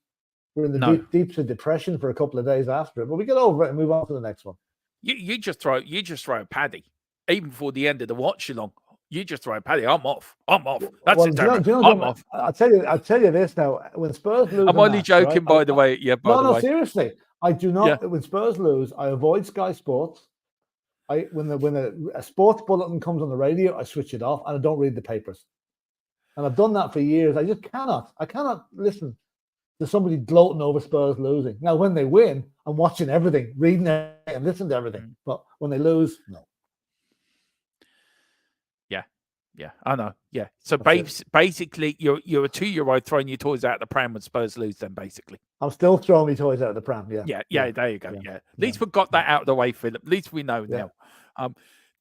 We're in the deeps of depression for a couple of days after it, but we get over it and move on to the next one. You just throw a paddy even before the end of the watch along. You just throw a paddy. I'm off. That's it. I'm off. I'll tell you this now. When Spurs lose, I'm only joking, by the way. Yeah, by the way. Seriously. I do not. When Spurs lose, I avoid Sky Sports. When a sports bulletin comes on the radio, I switch it off and I don't read the papers. And I've done that for years. I just cannot. I cannot listen to somebody gloating over Spurs losing. Now, when they win, I'm watching everything, reading everything, and listening to everything. But when they lose, no. Yeah, I know. Yeah. So basically, you're a 2-year-old throwing your toys out of the pram when Spurs lose. Then basically, I'm still throwing my toys out of the pram. Yeah. There you go. Yeah. At least we got that out of the way, Philip. At least we know now.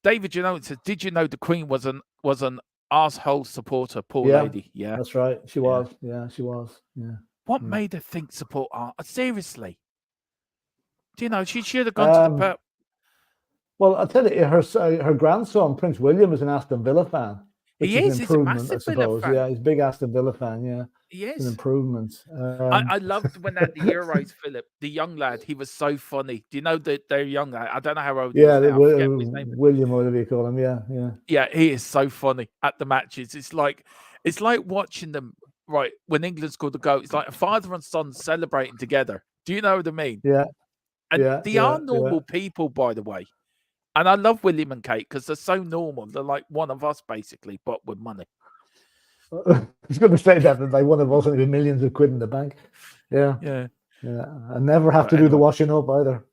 David, it says, did you know the Queen was an arsehole supporter? Poor lady. Yeah, that's right. She was. Yeah, she was. Yeah. What made her think support art? Seriously. Do you know she should have gone to the? Well, I'll tell you, her grandson, Prince William, is an Aston Villa fan. He is. He's a massive Villa fan. Yeah, he's a big Aston Villa fan, yeah. He is. It's an improvement. I loved when at the Euros, Philip, the young lad, he was so funny. Do you know that they're young? I don't know how old he is now. William, whatever you call him, yeah. Yeah, he is so funny at the matches. It's like watching them, right, when England scored the goal. It's like a father and son celebrating together. Do you know what I mean? Yeah. And they are normal people, by the way. And I love William and Kate because they're so normal. They're like one of us, basically, but with money. I was going to say that like one of us and with millions of quid in the bank. Yeah. I never have to do the washing up either.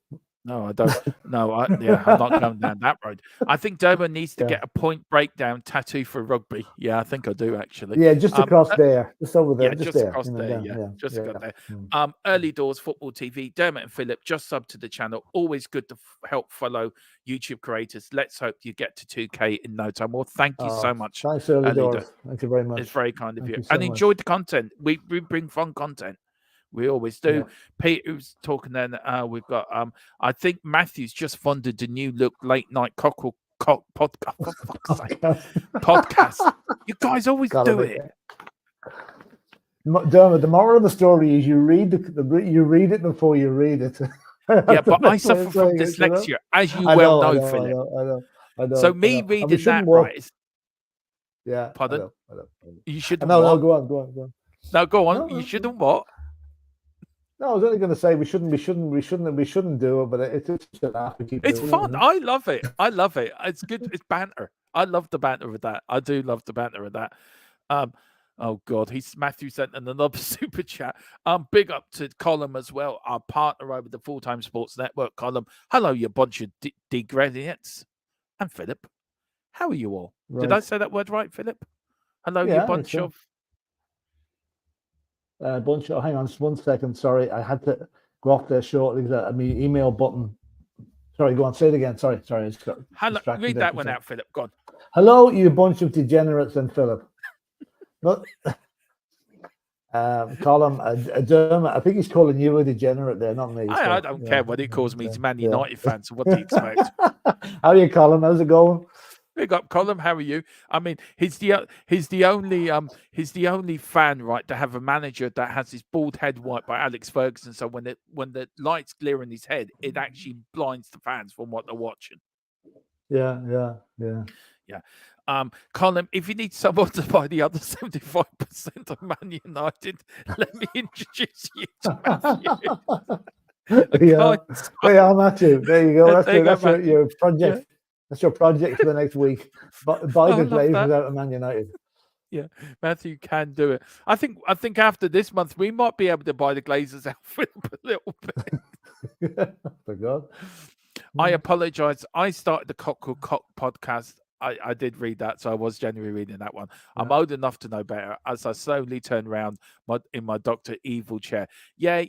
No, I don't. No, I'm not going down that road. I think Dermot needs to get a point breakdown tattoo for rugby. Yeah, I think I do actually. Yeah, just across there, just over there. Yeah, just across there. Just across there. Early doors football TV. Dermot and Philip just sub to the channel. Always good to help follow YouTube creators. Let's hope you get to 2K in no time. Well, thank you so much. Thanks, early doors. Thank you very much. It's very kind of you. And enjoyed the content. We bring fun content. We always do. Peter's talking then. We've got I think Matthew's just funded the new look late night podcast. For fuck's sake. Podcast. You guys always do it. Dermot, the moral of the story is you read it before you read it. Yeah, but I suffer from dyslexia, as you well know, Philip. I know. So me reading that right. Yeah. Pardon? I know. You shouldn't. No, what? go on. No, go on. No, You no, shouldn't what? No, I was only going to say we shouldn't do it, but it's just a laugh. We keep It's doing fun. it, I love it. I love it. It's good. It's banter. I love the banter with that. I do love the banter with that. Oh God, Matthew sent in another super chat. Big up to Colin as well, our partner over the Full Time Sports Network. Colin, hello, you bunch of degradients. And Philip, how are you all? Right. Did I say that word right, Philip? Hello, you bunch of. Bunch of. Hang on, just 1 second. Sorry, I had to go off there shortly. I mean, email button. Sorry, go on. Say it again. Sorry. Hello, read that one out, Philip. Go on. Hello, you bunch of degenerates, and Philip. Not, Colin, Dermot, I think he's calling you a degenerate there, not me. I don't care what he calls me. He's Man United fan, so what do you expect? How are you, Colin? How's it going? Big up, Colin. How are you? I mean, he's the only fan, right, to have a manager that has his bald head wiped by Alex Ferguson. So when the lights glare in his head, it actually blinds the fans from what they're watching. Yeah. Colin, if you need someone to buy the other 75% of Man United, let me introduce you to Matthew. Yeah, Matthew. There you go. That's your project. Yeah. That's your project for the next week. Buy the Glazers out of Man United. Yeah, Matthew can do it. I think after this month we might be able to buy the Glazers out for a little bit. For God. I apologize. I started the Cock podcast. I did read that, so I was genuinely reading that one. Yeah. I'm old enough to know better as I slowly turn around in my Dr. Evil chair. Yeah.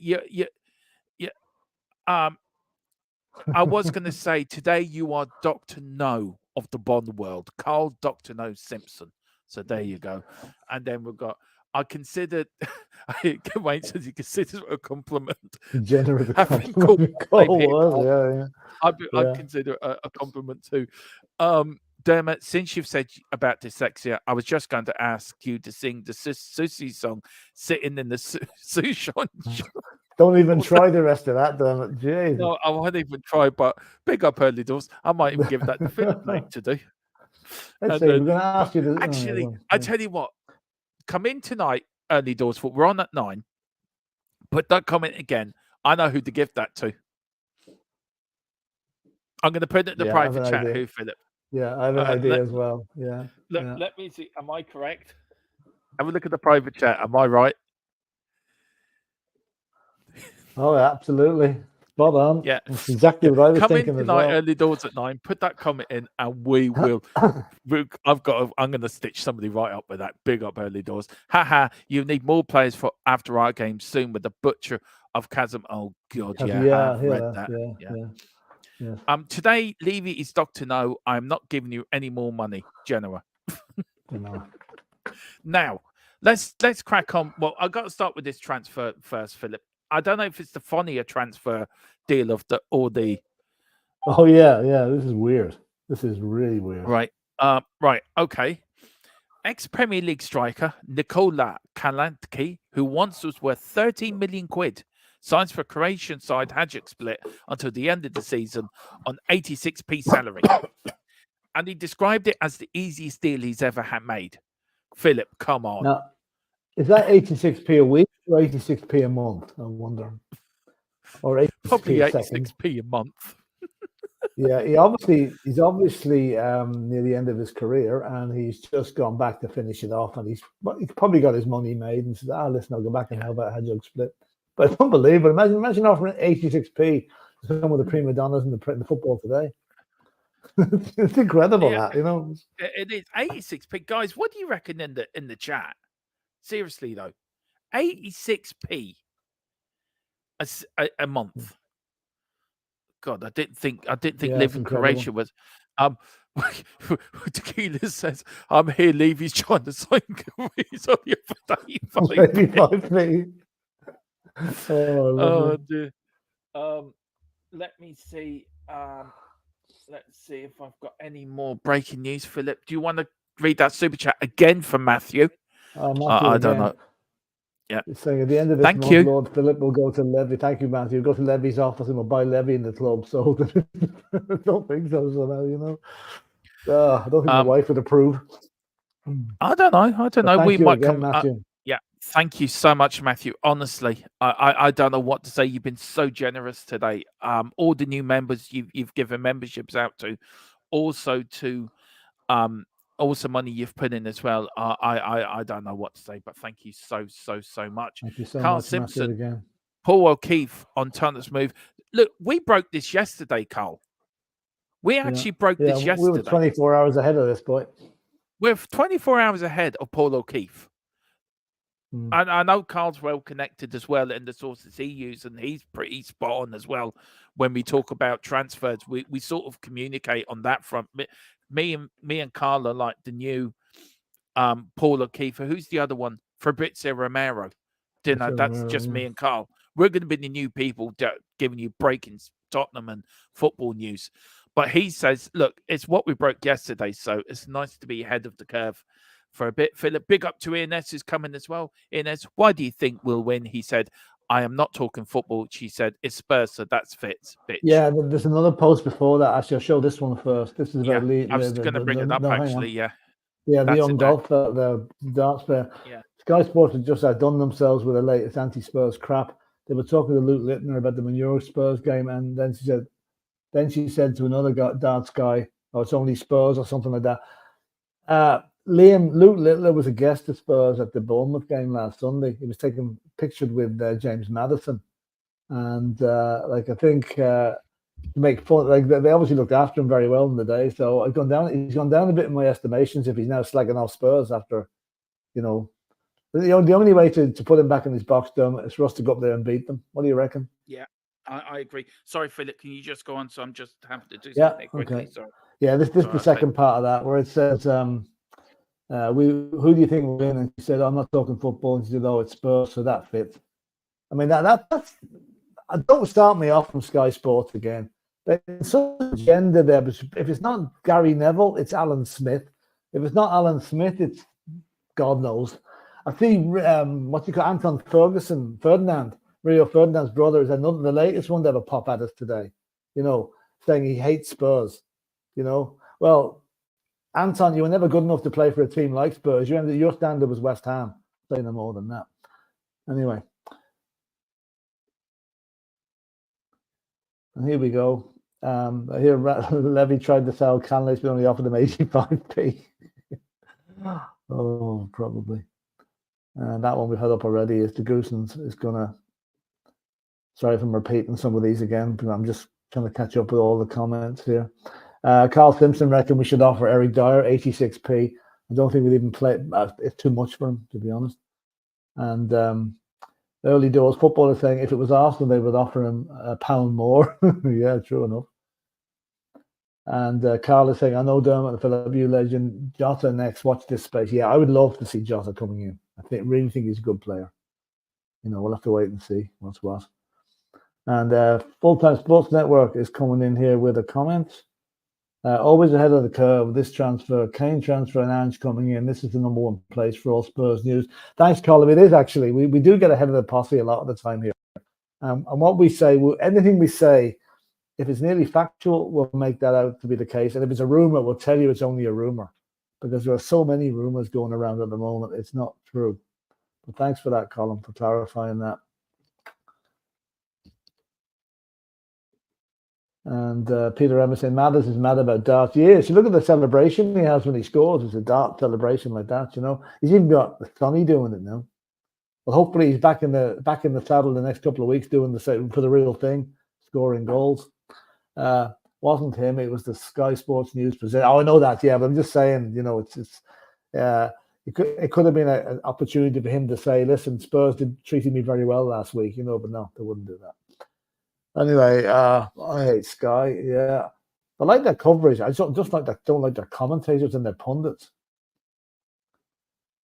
I was going to say today you are Dr. No of the Bond world, Carl Dr. No Simpson. So there you go. And then we've got, I considered, Wayne says he considers it a compliment. Generous compliment. I consider it a compliment too. Dermot, since you've said about dyslexia, I was just going to ask you to sing the Susie song, Sitting in the Sushan. Don't even try the rest of that, Dermot. Jeez. No, I won't even try, but big up early doors. I might even give that to Philip mate to do. Let's see, we're going to ask you to... Actually, I tell you what, come in tonight, early doors, for we're on at 9. Put that comment again. I know who to give that to. I'm going to put it in the private chat. Who, Philip? Yeah, I have an idea as well. Yeah. Let me see. Am I correct? Have a look at the private chat. Am I right? Oh, absolutely. Spot on. Yeah. That's exactly what I was thinking in as well. Early doors at 9. Put that comment in and we will. I'm going to stitch somebody right up with that. Big up early doors. Haha. You need more players for after our game soon with the butcher of Chasm. Oh, God. Yeah. I've read that. Yeah. Today, Levy is Dr. No. I'm not giving you any more money, Genoa. Now, let's crack on. Well, I've got to start with this transfer first, Philip. I don't know if it's the funnier transfer deal or the. Oh yeah. This is weird. This is really weird. Right. Okay. Ex-Premier League striker Nikola Kalantki, who once was worth 13 million quid. Signs for Croatian side Hajduk Split until the end of the season on 86p salary. And he described it as the easiest deal he's ever made. Philip, come on. Now, is that 86p a week or 86p a month? I wonder. Or 86p probably 86p a month. Yeah, he's obviously near the end of his career, and he's just gone back to finish it off. And he's probably got his money made and said, listen, I'll go back and have a Hajduk Split. But I don't believe it. Imagine offering 86p to some of the prima donnas in the football today. It's incredible, that, you know. It is 86p, guys. What do you reckon in the chat? Seriously though, 86p a month. God, I didn't think living Croatia was. Tequila says, "I'm here. Levy's trying to sign Careers on you for 85p." Oh dear. Let me see. Let's see if I've got any more breaking news, Philip. Do you want to read that super chat again from Matthew? I don't know. Yeah. It's saying at the end of this month, Lord Philip will go to Levy. Thank you, Matthew. Go to Levy's office and we'll buy Levy in the club. So I don't think so. So now, you know, I don't think my wife would approve. I don't know. I don't know. Thank We you might again, come. Matthew. Yeah, thank you so much, Matthew. Honestly, I don't know what to say. You've been so generous today. All the new members you've given memberships out to, also to also money you've put in as well. I don't know what to say, but thank you so much. Thank you so Carl much, Matthew, Simpson, again. Paul O'Keefe on Tunnel's Move. Look, we broke this yesterday, Carl. We actually broke this yesterday. We were 24 hours ahead of this, boy. We're 24 hours ahead of Paul O'Keefe. And I know Carl's well connected as well in the sources he used, and he's pretty spot on as well. When we talk about transfers, we sort of communicate on that front. Me and Carl are like the new Paul O'Keefe. Who's the other one? Fabrizio Romero. That's just me and Carl. We're going to be the new people giving you breaking Tottenham and football news. But he says, look, it's what we broke yesterday, so it's nice to be ahead of the curve for a bit. Philip, big up to Inez, who's coming as well. Inez, why do you think we'll win? He said, I am not talking football. She said, it's Spurs, so that's fits, bitch. Yeah, there's another post before that. Actually, I'll show this one first. This is about I was going to bring it up, actually, yeah. Yeah, the young golfer, the darts player. Yeah. Sky Sports had just outdone themselves with the latest anti-Spurs crap. They were talking to Luke Littner about the Manure Spurs game, and then she said to another darts guy, "Oh, it's only Spurs" or something like that. Luke Littler was a guest of Spurs at the Bournemouth game last Sunday. He was pictured with James Maddison, and I think to make fun, they obviously looked after him very well in the day. So he's gone down a bit in my estimations if he's now slagging off Spurs after, the only way to put him back in his box, Dermot, is for us to go up there and beat them. What do you reckon? Yeah, I agree. Sorry, Philip, can you just go on? So I'm just having to do something quickly. Okay. Sorry. Yeah, this is the second part of that where it says, who do you think will win? And she said, I'm not talking football. And she said, oh, it's Spurs, so that fits. I mean, that's don't start me off from Sky Sports again. There's some agenda there, but if it's not Gary Neville, it's Alan Smith. If it's not Alan Smith, it's God knows. I see Anton Ferdinand, Rio Ferdinand's brother, is the latest one that will pop at us today, saying he hates Spurs. Well, Anton, you were never good enough to play for a team like Spurs. Your standard was West Ham. Say no more than that. Anyway. And here we go. Here, Levy tried to sell Canley's, but only offered him 85p. Oh, probably. That one we've had up already is the Goosens is gonna. Sorry if I'm repeating some of these again, but I'm just trying to catch up with all the comments here. Carl Simpson reckon we should offer Eric Dyer 86p. I don't think we'd even play. It's too much for him, to be honest. And early doors football is saying if it was Arsenal, they would offer him £1 more. Yeah, true enough. And Carl is saying, I know Dermot, the Philip, you legend. Jota next. Watch this space. Yeah, I would love to see Jota coming in. I really think he's a good player. We'll have to wait and see what's what. And Full-Time Sports Network is coming in here with a comment. Always ahead of the curve. This transfer, Kane transfer and Ange coming in. This is the #1 place for all Spurs news. Thanks, Colin. It is actually. We do get ahead of the posse a lot of the time here. And what we say, anything we say, if it's nearly factual, we'll make that out to be the case. And if it's a rumor, we'll tell you it's only a rumor. Because there are so many rumors going around at the moment. It's not true. But thanks for that, Colin, for clarifying that. And Peter Emerson, Mathers is mad about darts. Yeah, so look at the celebration he has when he scores. It's a dart celebration like that, He's even got Sonny doing it now. Well, hopefully he's back in the saddle the next couple of weeks doing the same for the real thing, scoring goals. Wasn't him. It was the Sky Sports News presenter. Oh, I know that, yeah, but I'm just saying, it could have been an opportunity for him to say, listen, Spurs treated me very well last week, but no, they wouldn't do that. Anyway, I hate Sky. Yeah, I like their coverage. I don't like their commentators and their pundits.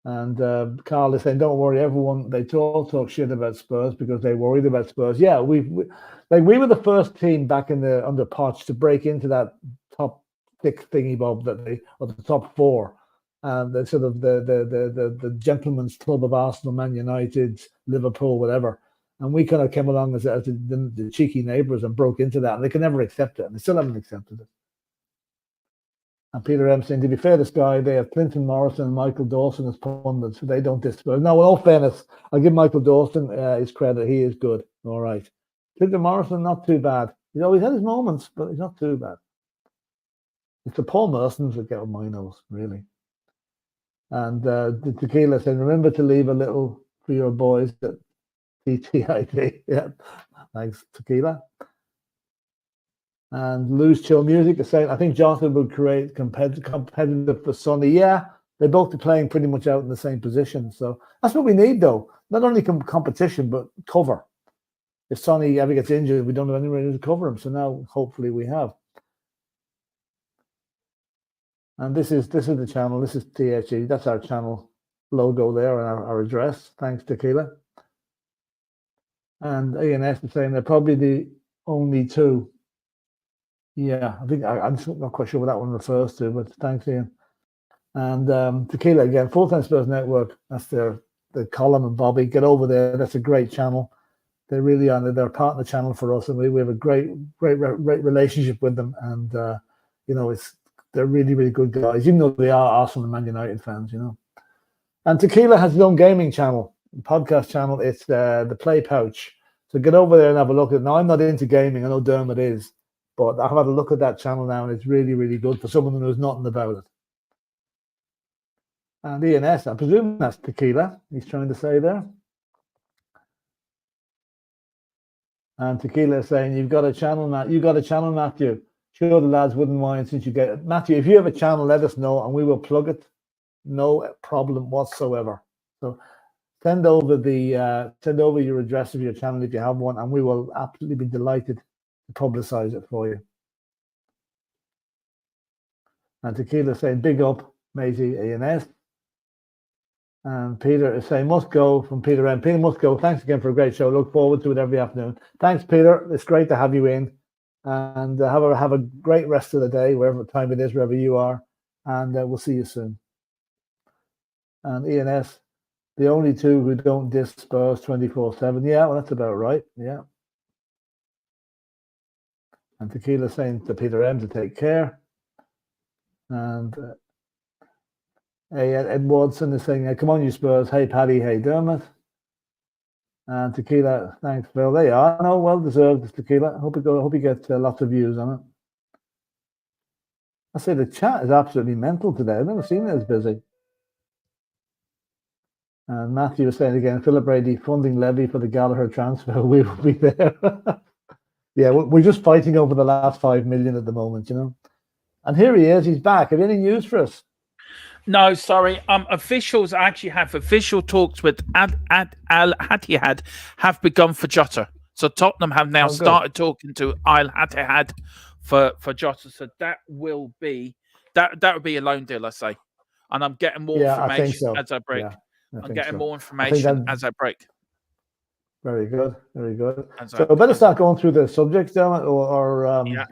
And Carl is saying, "Don't worry, everyone. They all talk shit about Spurs because they're worried about Spurs." Yeah, we were the first team back under Poch to break into that top 6 thingy bob or the top 4, and the sort of the gentleman's club of Arsenal, Man United, Liverpool, whatever. And we kind of came along as the cheeky neighbours and broke into that, and they could never accept it, and they still haven't accepted it. And Peter M saying, to be fair to Sky, they have Clinton Morrison and Michael Dawson as pundits, so they don't disperse. No, in all fairness, I'll give Michael Dawson his credit. He is good. All right. Clinton Morrison, not too bad. He's always had his moments, but he's not too bad. It's the Paul Mersons that get on my nose, really. And the Tequila said, remember to leave a little for your boys at TTID. Yeah, thanks, Tequila. And Lou's Chill Music is saying, I think Jonathan would create competitive for Sonny. Yeah, they both are playing pretty much out in the same position. So that's what we need, though. Not only competition, but cover. If Sonny ever gets injured, we don't have anywhere to cover him. So now, hopefully, we have. And this is the channel. This is Thfc. That's our channel logo there and our address. Thanks, Tequila. And ANS is saying they're probably the only two. Yeah, I think I'm not quite sure what that one refers to, but thanks, Ian. And Tequila again, Full Time Spurs Network. That's the Colin and Bobby. Get over there. That's a great channel. They really are. They're a partner channel for us, and we have a great relationship with them. And you know, they're really, really good guys, even though they are Arsenal and Man United fans, you know. And Tequila has his own gaming channel, podcast channel. It's the Play Pouch. So get over there and have a look at it. Now, I'm not into gaming. I know Dermot is. But I've had a look at that channel now, and it's really, really good for someone who knows nothing about it. And ENS, I presume that's Tequila, he's trying to say there. And Tequila is saying, you've got a channel, Matthew. Sure, the lads wouldn't mind since you get it. Matthew, if you have a channel, let us know, and we will plug it. No problem whatsoever. So send over your address of your channel if you have one, and we will absolutely be delighted to publicize it for you. And Tequila saying, big up, Maisie ANS. And Peter is saying, must go from Peter M. Peter must go. Thanks again for a great show. Look forward to it every afternoon. Thanks, Peter. It's great to have you in. And have a great rest of the day, wherever time it is, wherever you are. And we'll see you soon. And ENS, the only two who don't diss Spurs 24/7. Yeah, well, that's about right. Yeah. And Tequila saying to Peter M to take care. And Ed Watson is saying, come on, you Spurs. Hey, Paddy. Hey, Dermot. And Tequila, thanks, Phil. There you are. No, well deserved, Tequila. Hope you get lots of views on it. I say the chat is absolutely mental today. I've never seen it as busy. And Matthew was saying again, Philip Brady funding levy for the Gallagher transfer. We will be there. Yeah, we're just fighting over the last 5 million at the moment, you know. And here he is. He's back. Have you any news for us? No, sorry. Officials actually have official talks with Al Ittihad have begun for Jota. So Tottenham have now started talking to Al Ittihad for Jota. So that will be that would be a loan deal, I say. And I'm getting more information as I break. Yeah, I'm getting more information as I break. Very good, very good. So I better start going through the subjects, Dermot, or yeah.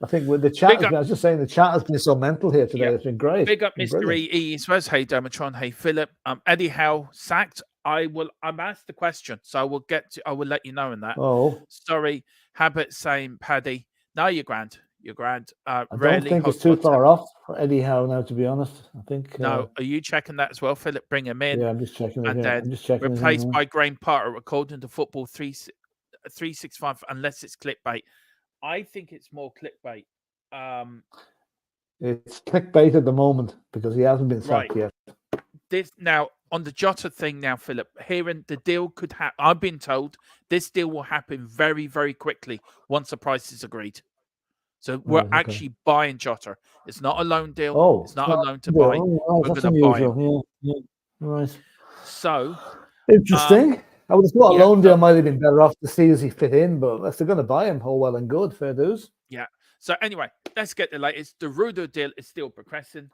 I think with the chat, I was just saying the chat has been so mental here today. Yeah. It's been great. Big up, Mr. E. Says, hey, DERMOTRON. Hey, Philip. Eddie Howe sacked. I'm asked the question, so I will let you know in that. Oh, sorry. Habit saying, Paddy. No, you're grand. You're grand. I don't think it's too far off for Eddie Howe now, to be honest. I think. No, are you checking that as well, Philip? Bring him in. Yeah, I'm just checking. And then replaced by Graham Potter, according to Football 365, unless it's clickbait. I think it's more clickbait. It's clickbait at the moment because he hasn't been sacked yet. This now on the Jota thing now, Philip. Hearing the deal could happen. I've been told this deal will happen very, very quickly once the price is agreed. So we're actually buying Jota. It's not a loan deal. Oh, it's not a loan to buy. Oh, we're going to buy him. Yeah. Right. So interesting. I would have thought a loan deal might have been better off to see as he fit in, but if they're going to buy him, all well and good, fair dues. Yeah. So anyway, let's get the latest. The Rudo deal is still progressing.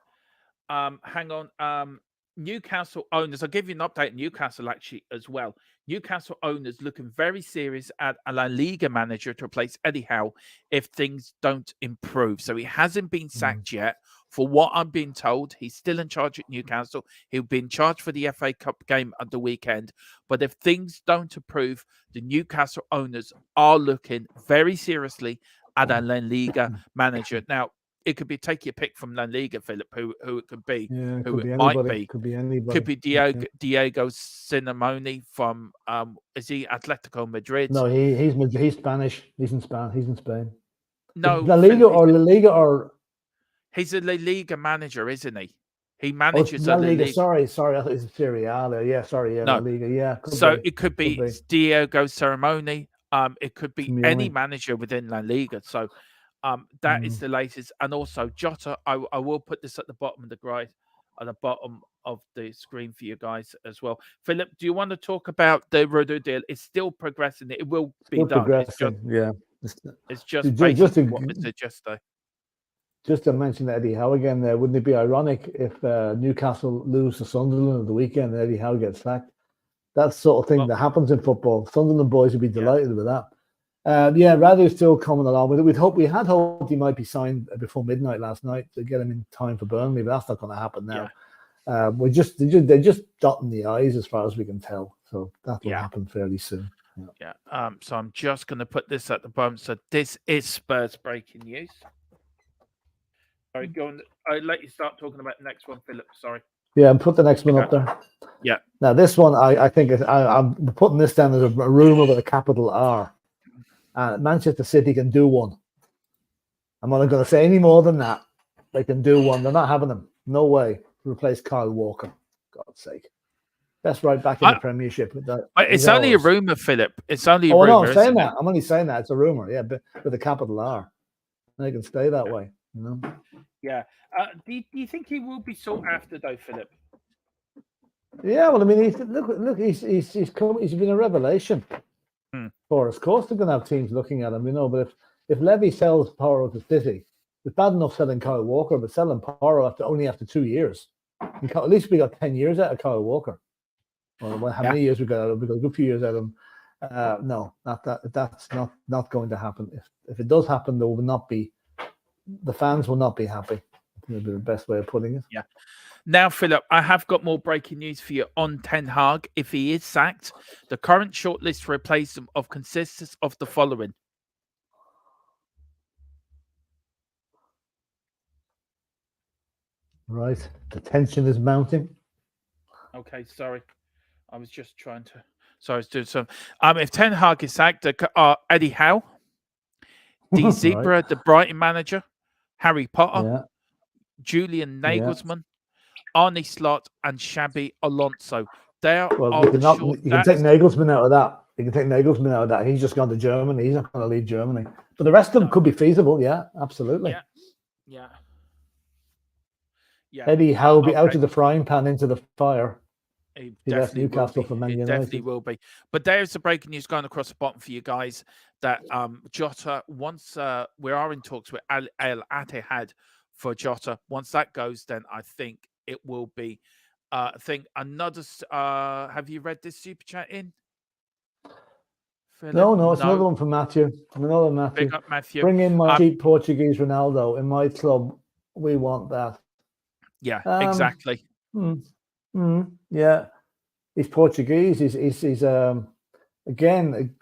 Hang on. Newcastle owners, I'll give you an update. Newcastle actually as well. Newcastle owners looking very serious at a La Liga manager to replace Eddie Howe if things don't improve. So he hasn't been sacked yet. For what I'm being told, he's still in charge at Newcastle. He'll be in charge for the FA Cup game at the weekend. But if things don't improve, the Newcastle owners are looking very seriously at a La Liga manager. Now, it could be take your pick from La Liga, Philip, who it could be, Yeah, who could be it might anybody. be. Could be anybody. Could be Diego Simeone from is he Atletico Madrid? No, he's Spanish. He's in Spain. He's in Spain. No, La Liga or La Liga or he's a La Liga manager, isn't he? He oh, manages La a La Liga. Liga. Sorry, I thought it was Serie A. Yeah, sorry, yeah, No. La Liga. Yeah, So be. it could be, Could be. Diego Simeone. It could be any Simeone. manager within La Liga. So that is the latest. And also Jota, I will put this at the bottom of the bottom of the screen for you guys as well. Philip, do you want to talk about the Rodo deal? It's still progressing. It will be Still done. progressing. It's just basically what Mr. Justo. Just to mention Eddie Howe again, wouldn't it be ironic if Newcastle lose to Sunderland at the weekend and Eddie Howe gets sacked? That's the sort of thing that happens in football. Sunderland boys would be delighted with that. Radu's still coming along with it. We had hoped he might be signed before midnight last night to get him in time for Burnley, but that's not going to happen now. Yeah. They're just dotting the I's as far as we can tell. So that will happen fairly soon. Yeah. So I'm just going to put this at the bottom. So this is Spurs breaking news. Sorry, go on. I'll let you start talking about the next one, Philip. Sorry. Yeah, and put the next one up there. Yeah. Now this one, I think I'm putting this down as a rumor with a capital R. Manchester City can do one. I'm not going to say any more than that. They can do one. They're not having them. No way. Replace Kyle Walker. God's sake. That's right back in the Premiership. It's only a rumor, Philip. It's only a rumor. No, I'm saying that. I'm only saying that. It's a rumor. Yeah, but with a capital R. And they can stay that way. You know? Yeah. Do you think he will be sought after, though, Philip? Yeah, well, I mean, he's been a revelation for us. Of course, they're going to have teams looking at him, you know. But if Levy sells Porro to City, it's bad enough selling Kyle Walker, but selling Porro after 2 years, at least we got 10 years out of Kyle Walker. Well, how many years we got out of him? We got a good few years out of him. No, not that. That's not going to happen. If it does happen, there will not be. The fans will not be happy. That'll be the best way of putting it. Yeah. Now, Philip, I have got more breaking news for you on Ten Hag. If he is sacked, the current shortlist to replace him consists of the following. Right. The tension is mounting. Okay, sorry. I was just trying to... Sorry, I was doing some... if Ten Hag is sacked, Eddie Howe, D. Zebra, right. The Brighton manager, Harry Potter, Julian Nagelsmann, Arne Slot, and Xabi Alonso. You can take Nagelsmann out of that. You can take Nagelsmann out of that. He's just gone to Germany. He's not going to leave Germany. But the rest of them could be feasible. Yeah, absolutely. Yeah. Eddie Howe will be out of the frying pan into the fire. He definitely Newcastle for Man United. Definitely will be. But there's the breaking news going across the bottom for you guys that Jota, once we are in talks with Al Ittihad for Jota, once that goes, then I think it will be I think another have you read this super chat in? Philip? No, it's another one from Matthew. Another Matthew. Big up, Matthew. Bring in my cheap Portuguese Ronaldo. In my club, we want that. Yeah, exactly. Yeah, he's Portuguese. He's again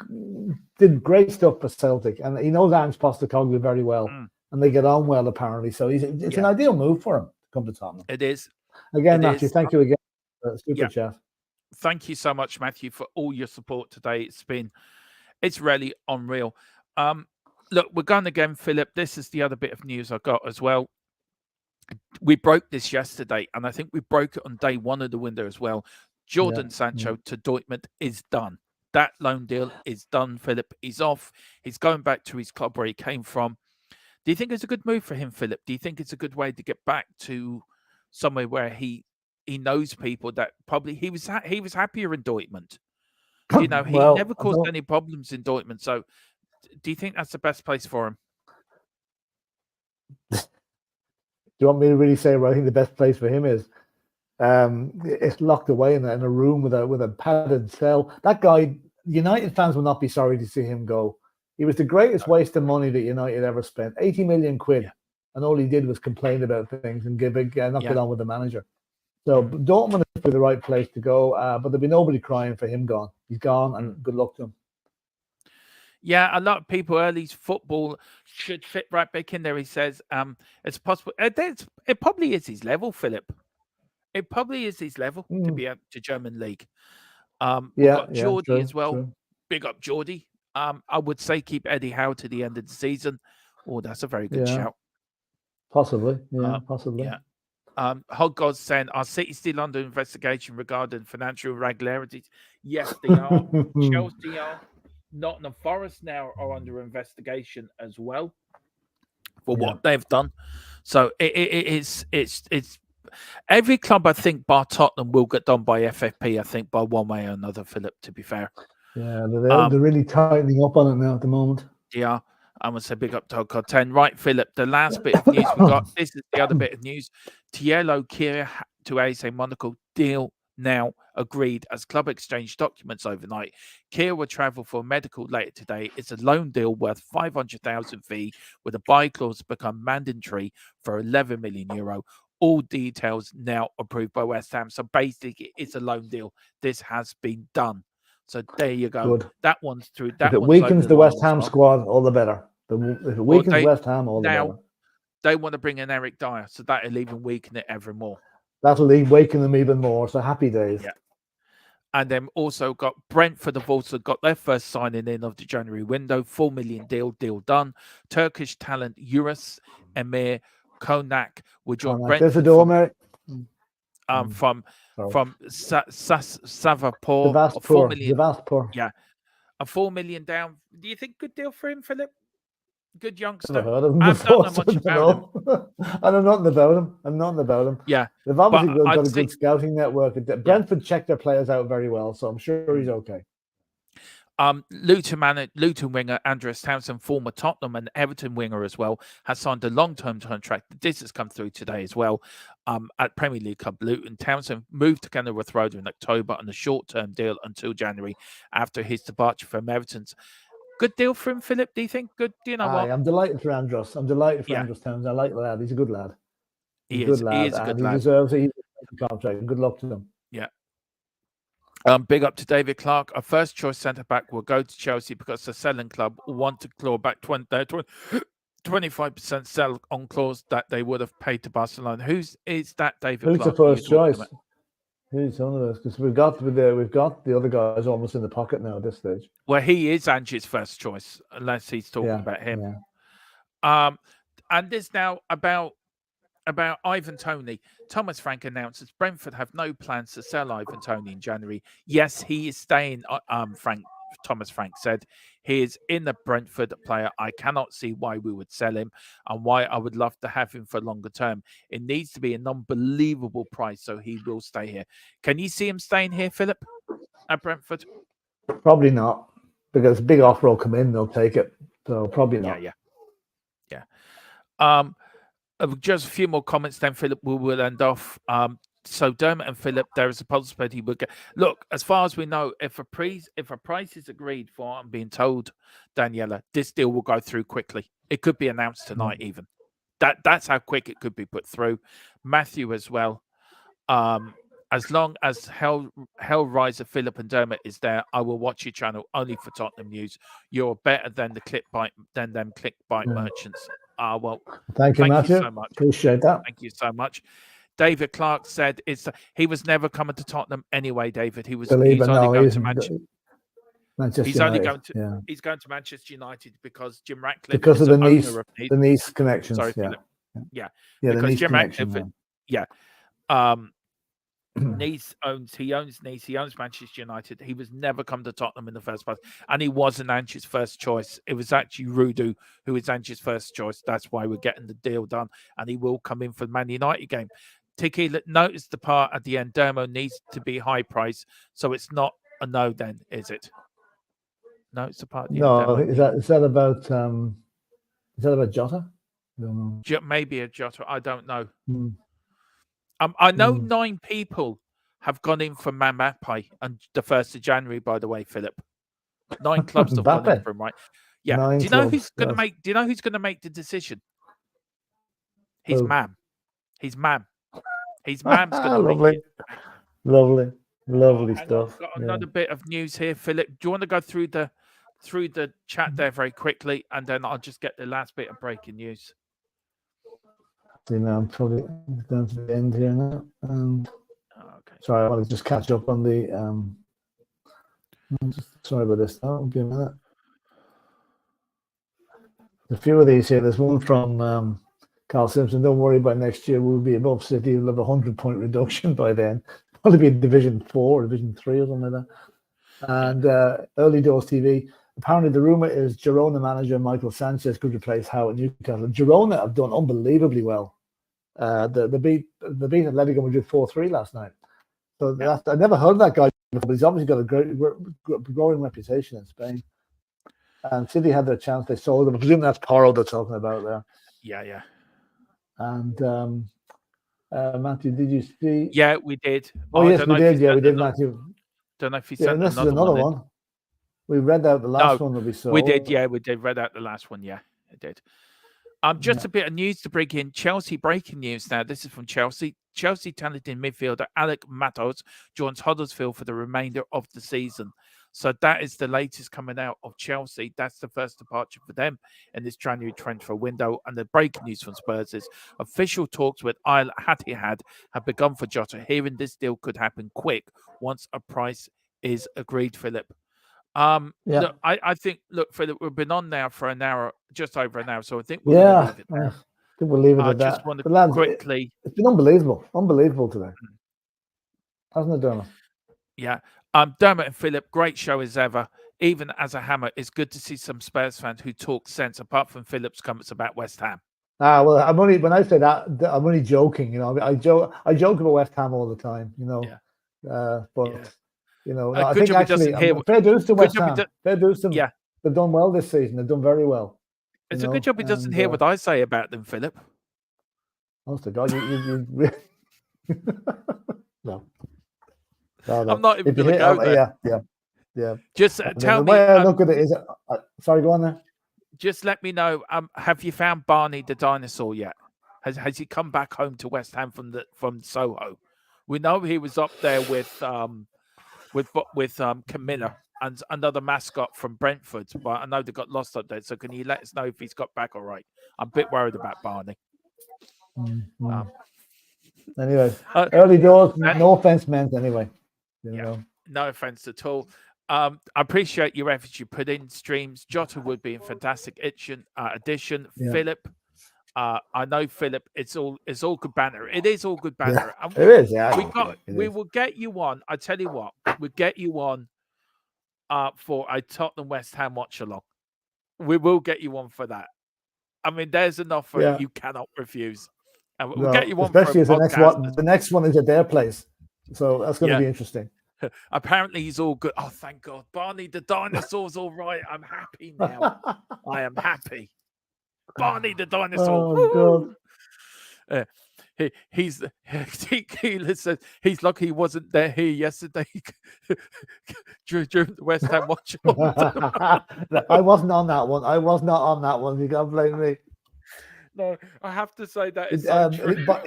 did great stuff for Celtic, and he knows Ange Postecoglou very well, and they get on well apparently. So it's an ideal move for him to come to Tottenham. It is. Again, Matthew, thank you again for the super chat. Thank you so much, Matthew, for all your support today. It's really unreal. Look, we're going again, Philip. This is the other bit of news I got as well. We broke this yesterday, and I think we broke it on day one of the window as well. Jordan Sancho to Dortmund is done. That loan deal is done, Philip. He's off. He's going back to his club where he came from. Do you think it's a good move for him, Philip? Do you think it's a good way to get back to somewhere where he knows people that probably he was happier in Dortmund? You know, he never caused any problems in Dortmund. So do you think that's the best place for him? Do you want me to really say where I think the best place for him is? It's locked away in a room with a padded cell. That guy, United fans will not be sorry to see him go. He was the greatest waste of money that United ever spent. 80 million quid, and all he did was complain about things and not get on with the manager. So Dortmund is the right place to go, but there'll be nobody crying for him gone. He's gone, and good luck to him. Yeah, a lot of people early football should fit right back in there. He says, it's possible. It probably is his level, Philip. It probably is his level to be up to German league. We've got Geordie as well. True. Big up Geordie. I would say keep Eddie Howe to the end of the season. Oh, that's a very good shout. Possibly. Yeah, possibly. Yeah. Hog God's saying, are City still under investigation regarding financial irregularities? Yes, they are. Chelsea are. Nottingham Forest now are under investigation as well for what they've done. So it's every club, I think, bar Tottenham will get done by FFP, I think, by one way or another, Philip, to be fair. Yeah, they're really tightening up on it now at the moment. Yeah, I'm going to say big up to Hog God 10. Right, Philip, the last bit of news we got, this is the other bit of news. Tiello Kira to AC Monaco deal now agreed as club exchange documents overnight. Kira will travel for medical later today. It's a loan deal worth 500,000 fee with a buy clause to become mandatory for 11 million euro. All details now approved by West Ham. So basically, it's a loan deal. This has been done. So there you go. Good. That one's through. If it weakens the West Ham squad, all the better. If it weakens West Ham, all the better. They want to bring in Eric Dyer, so that'll even weaken it ever more. That'll weaken them even more. So happy days. Yeah. And then also got Brentford have also got their first signing in of the January window. 4 million deal done. Turkish talent Yunus Emir Konak will join Brentford. There's a door, mate. From Savapur. 4 million. Yeah. A 4 million down. Do you think good deal for him, Philip? Good youngster. Never heard of him before, I don't know. I know nothing about him. Yeah. They've obviously got a good scouting network. Brentford check their players out very well, so I'm sure he's okay. Luton winger Andreas Townsend, former Tottenham and Everton winger as well, has signed a long-term contract. This has come through today as well at Premier League club Luton. Townsend moved to Kenilworth Road in October on a short-term deal until January after his departure from Everton's. Good deal for him, Philip, do you think? Good, do you know what? I'm delighted for Andros. Andros Townsend. I like the lad. He's a good lad. He is a good lad. He deserves a contract. Good luck to him. Yeah. Big up to David Clark. Our first choice centre back will go to Chelsea because the selling club want to claw back 25% sell on clause that they would have paid to Barcelona. Who's is that, David Clark? Who's the first choice? Who's one of those? Because we've got the other guys almost in the pocket now at this stage. Well, he is Angie's first choice, unless he's talking about him. Yeah. And this now about Ivan Toney. Thomas Frank announces Brentford have no plans to sell Ivan Toney in January. Yes, he is staying. Thomas Frank said he is in the Brentford player. I cannot see why we would sell him and why I would love to have him for longer term. It needs to be an unbelievable price, so he will stay here. Can you see him staying here, Philip, at Brentford? Probably not, because big offer will come in, they'll take it. So probably not. Yeah. Just a few more comments, then Philip will end off. So Dermot and Philip, there is a possibility we'll get. Look, as far as we know, if a price is agreed for, I'm being told, Daniela, this deal will go through quickly. It could be announced tonight, even. That's how quick it could be put through. Matthew as well. As long as Hellraiser, Philip and Dermot is there, I will watch your channel only for Tottenham news. You're better than the clickbait merchants. Well, thank you, Matthew. You so much. Appreciate that. Thank you so much. David Clark said he was never coming to Tottenham anyway, David. He's only going to Manchester. He's going to Manchester United because Jim Ratcliffe because of the Nice connections. Sorry, yeah. Because Jim Ratcliffe, Nice owns Nice, he owns Manchester United. He was never come to Tottenham in the first place, and he wasn't Ange's first choice. It was actually Rudu who is Ange's first choice. That's why we're getting the deal done, and he will come in for the Man United game. Tiki, notice the part at the end. Dermo needs to be high price, so it's not a no. Then is it? No, it's the part. No, is that about Jota? Maybe a Jota. I don't know. I know 9 people have gone in for Mbappe on the 1st of January, by the way, Philip. 9 clubs have gone in for him, right? Yeah. Do you know who's going to make? Do you know who's going to make the decision? His Mam. His Mam's going to make it. Lovely stuff. I've got another bit of news here, Philip. Do you want to go through the through the chat there very quickly, and then I'll just get the last bit of breaking news. See, now I'm probably down to the end here now. Okay. Sorry, I want to just catch up on the. Sorry about this. Now, give me a minute. A few of these here. There's one from Carl Simpson. Don't worry about next year. We'll be above City. We'll have a 100-point reduction by then. Probably be in Division 4 or Division 3 or something like that. And Early Doors TV. Apparently, the rumor is Girona manager Michael Sanchez could replace Howe at Newcastle. Girona have done unbelievably well. They beat Atletico Madrid 4-3 last night. So I never heard of that guy before, but he's obviously got a growing reputation in Spain. And City had their chance. They sold them. I presume that's Porro they're talking about there. Yeah. And Matthew, did you see? Yeah, we did. Oh, yes, we did. Yeah, we did, Matthew. Don't know if he Yeah, sent and this is another one. We read out the last one that we saw. We did, yeah, we did read out the last one, yeah, it did. Just a bit of news to bring in. Chelsea breaking news now. This is from Chelsea. Chelsea talented midfielder Alec Matos joins Huddersfield for the remainder of the season. So that is the latest coming out of Chelsea. That's the first departure for them in this January transfer window. And the breaking news from Spurs is official talks with Al Ittihad have begun for Jota. Hearing this deal could happen quick once a price is agreed, Philip. Look, I think, Philip, we've been on now for an hour, just over an hour. So I think we'll leave it there. I think we'll leave it at that. Just want to lads, quickly. It's been unbelievable today. Hasn't it, Dermot? Yeah. Dermot and Philip, great show as ever. Even as a hammer, it's good to see some Spurs fans who talk sense, apart from Philip's comments about West Ham. Well, when I say that, I'm only joking. You know, I joke about West Ham all the time. You know, you know, I think actually fair dues to West Ham. Fair dues to them. Yeah, they've done well this season. They've done very well. It's a good job he doesn't hear what I say about them, Philip. Honest to God, you no. I'm not even going to go there. Yeah. Just tell me. The way I look at it is, sorry, go on there. Just let me know. Have you found Barney the dinosaur yet? Has he come back home to West Ham from Soho? We know he was up there with Camilla and another mascot from Brentford, but I know they got lost up there. So can you let us know if he's got back all right? I'm a bit worried about Barney. Anyway, early doors. No offense meant anyway. You know. No offense at all. I appreciate your efforts you put in streams. Jota would be a fantastic addition. Yeah. Philip, I know Philip. It's all good banner. It is all good banner. Yeah, it is. Yeah, we will get you on. I tell you what, we'll get you on for a Tottenham West Ham watch along. We will get you on for that. I mean, there's an offer you cannot refuse. And we'll get you on, especially as the next one. The next one is at their place, so that's going to be interesting. Apparently, he's all good. Oh, thank God, Barney the dinosaur's all right. I'm happy now. I am happy. Barney the dinosaur. Oh God. He's Keeler says he's lucky he wasn't there here yesterday during the West Ham watch. I wasn't on that one. I was not on that one. You can't blame me. No, I have to say that is so true. But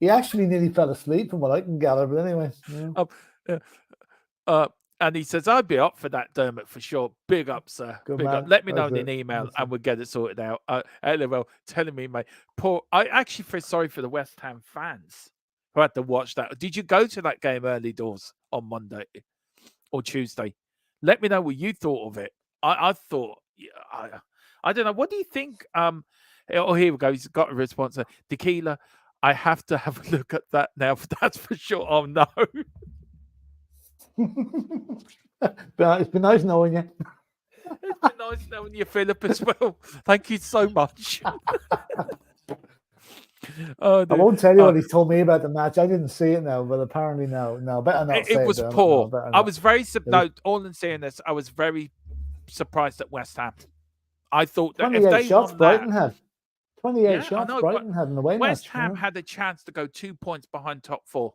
he actually nearly fell asleep from what I can gather. But anyway. Yeah. And he says, I'd be up for that, Dermot, for sure. Big up, sir. Big up. Let me know in an email and we'll get it sorted out. LOL, telling me, mate. I actually feel sorry for the West Ham fans who had to watch that. Did you go to that game early doors on Monday or Tuesday? Let me know what you thought of it. I thought, I don't know. What do you think? Oh, here we go. He's got a response. Tequila, I have to have a look at that now. That's for sure. Oh, no. But it's been nice knowing you. It's been nice knowing you, Philip, as well. Thank you so much. I won't tell you what he told me about the match. I didn't see it now, but apparently no, better not. It was poor. I was very all in saying this, I was very surprised at West Ham. I thought that 28 if they shots won Brighton that, had 28 shots Brighton had in the way. West Ham had a chance to go 2 points behind top four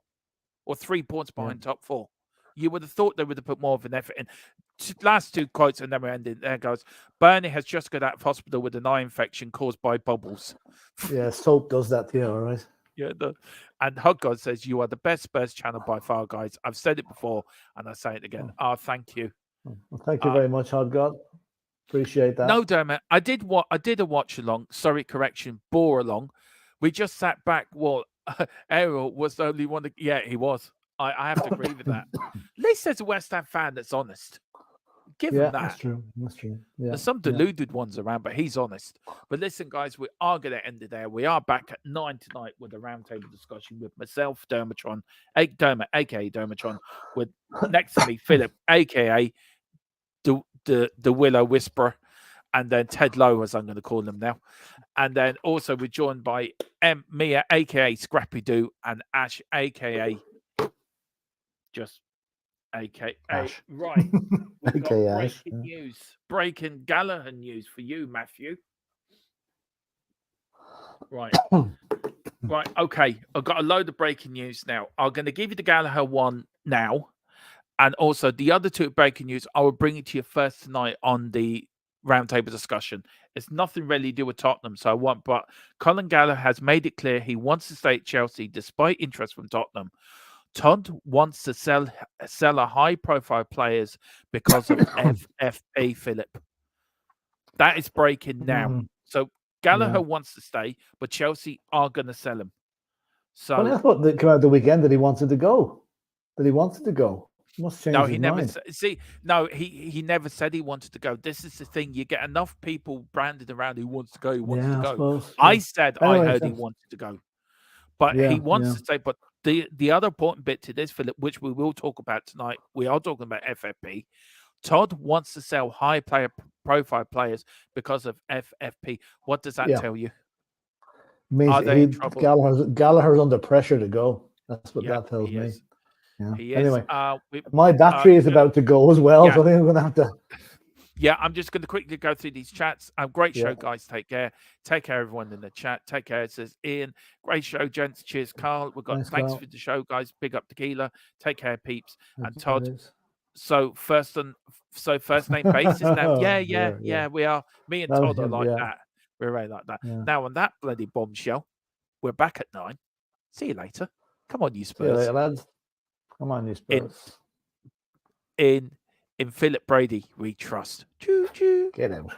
or 3 points behind top four. You would have thought they would have put more of an effort in. Last two quotes and then we're ending. There goes. Bernie has just got out of hospital with an eye infection caused by bubbles. Yeah, soap does that to you, all right? Yeah. And Hug God says, you are the best Spurs channel by far, guys. I've said it before and I say it again. Thank you. Well, thank you very much, Hug God. Appreciate that. No, Dermot, I did a watch along. Sorry, correction, bore along. We just sat back. Well, Errol was the only one. Yeah, he was. I have to agree with that. At least there's a West Ham fan that's honest. Give him that. That's true. That's true. Yeah. There's some deluded ones around, but he's honest. But listen, guys, we are going to end it there. We are back at 9 tonight with a roundtable discussion with myself, Dermotron, Dermot, aka Dermotron, with next to me, Philip, aka the Willow Whisperer, and then Ted Lowe, as I'm going to call him now. And then also we're joined by Mia, aka Scrappy Doo, and Ash, aka just aka Ash. Right. We've got AKA Ash, breaking news, breaking Gallagher news for you, Matthew. Right. Right. Okay. I've got a load of breaking news now. I'm going to give you the Gallagher one now. And also the other two breaking news, I will bring it to you first tonight on the roundtable discussion. It's nothing really to do with Tottenham, so I won't. But Colin Gallagher has made it clear he wants to stay at Chelsea despite interest from Tottenham. Todd wants to sell a high-profile players because of FFP, Philip. That is breaking now. So Gallagher wants to stay, but Chelsea are going to sell him. So I thought that came out the weekend that he wanted to go. He must change his he never mind. he never said he wanted to go. This is the thing. You get enough people branded around who wants to go, I said I heard he wanted to go. But he wants to stay. But the other important bit to this, Philip, which we will talk about tonight, we are talking about FFP. Todd wants to sell high profile players because of FFP. What does that tell you? Means Gallagher's under pressure to go. That's what that tells me. Yeah. Anyway, my battery is about to go as well, so I think I'm going to have to. Yeah, I'm just going to quickly go through these chats. Great show, guys. Take care. Take care, everyone in the chat. Take care. It says Ian. Great show, gents. Cheers, Carl. Thanks for the show, guys. Big up Tequila. Take care, peeps. And Todd. So first name basis now. Yeah, we are. Me and Todd are like that. We're really like that. Yeah. Now on that bloody bombshell, we're back at 9. See you later. Come on, you Spurs. See you later, lads. Come on, you Spurs. In Philip Brady, we trust. Choo choo. Get out.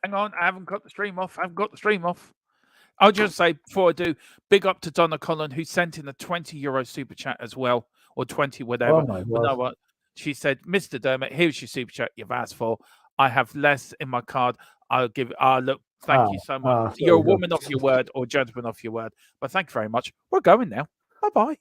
Hang on, I haven't got the stream off. I'll just say before I do, big up to Donna Collin, who sent in a €20 super chat as well, or 20, whatever. Oh, you know what? She said, Mr. Dermot, here's your super chat you've asked for. I have less in my card. Look, Thank you so much. You're a woman of your word or gentleman of your word. But thank you very much. We're going now. Bye bye.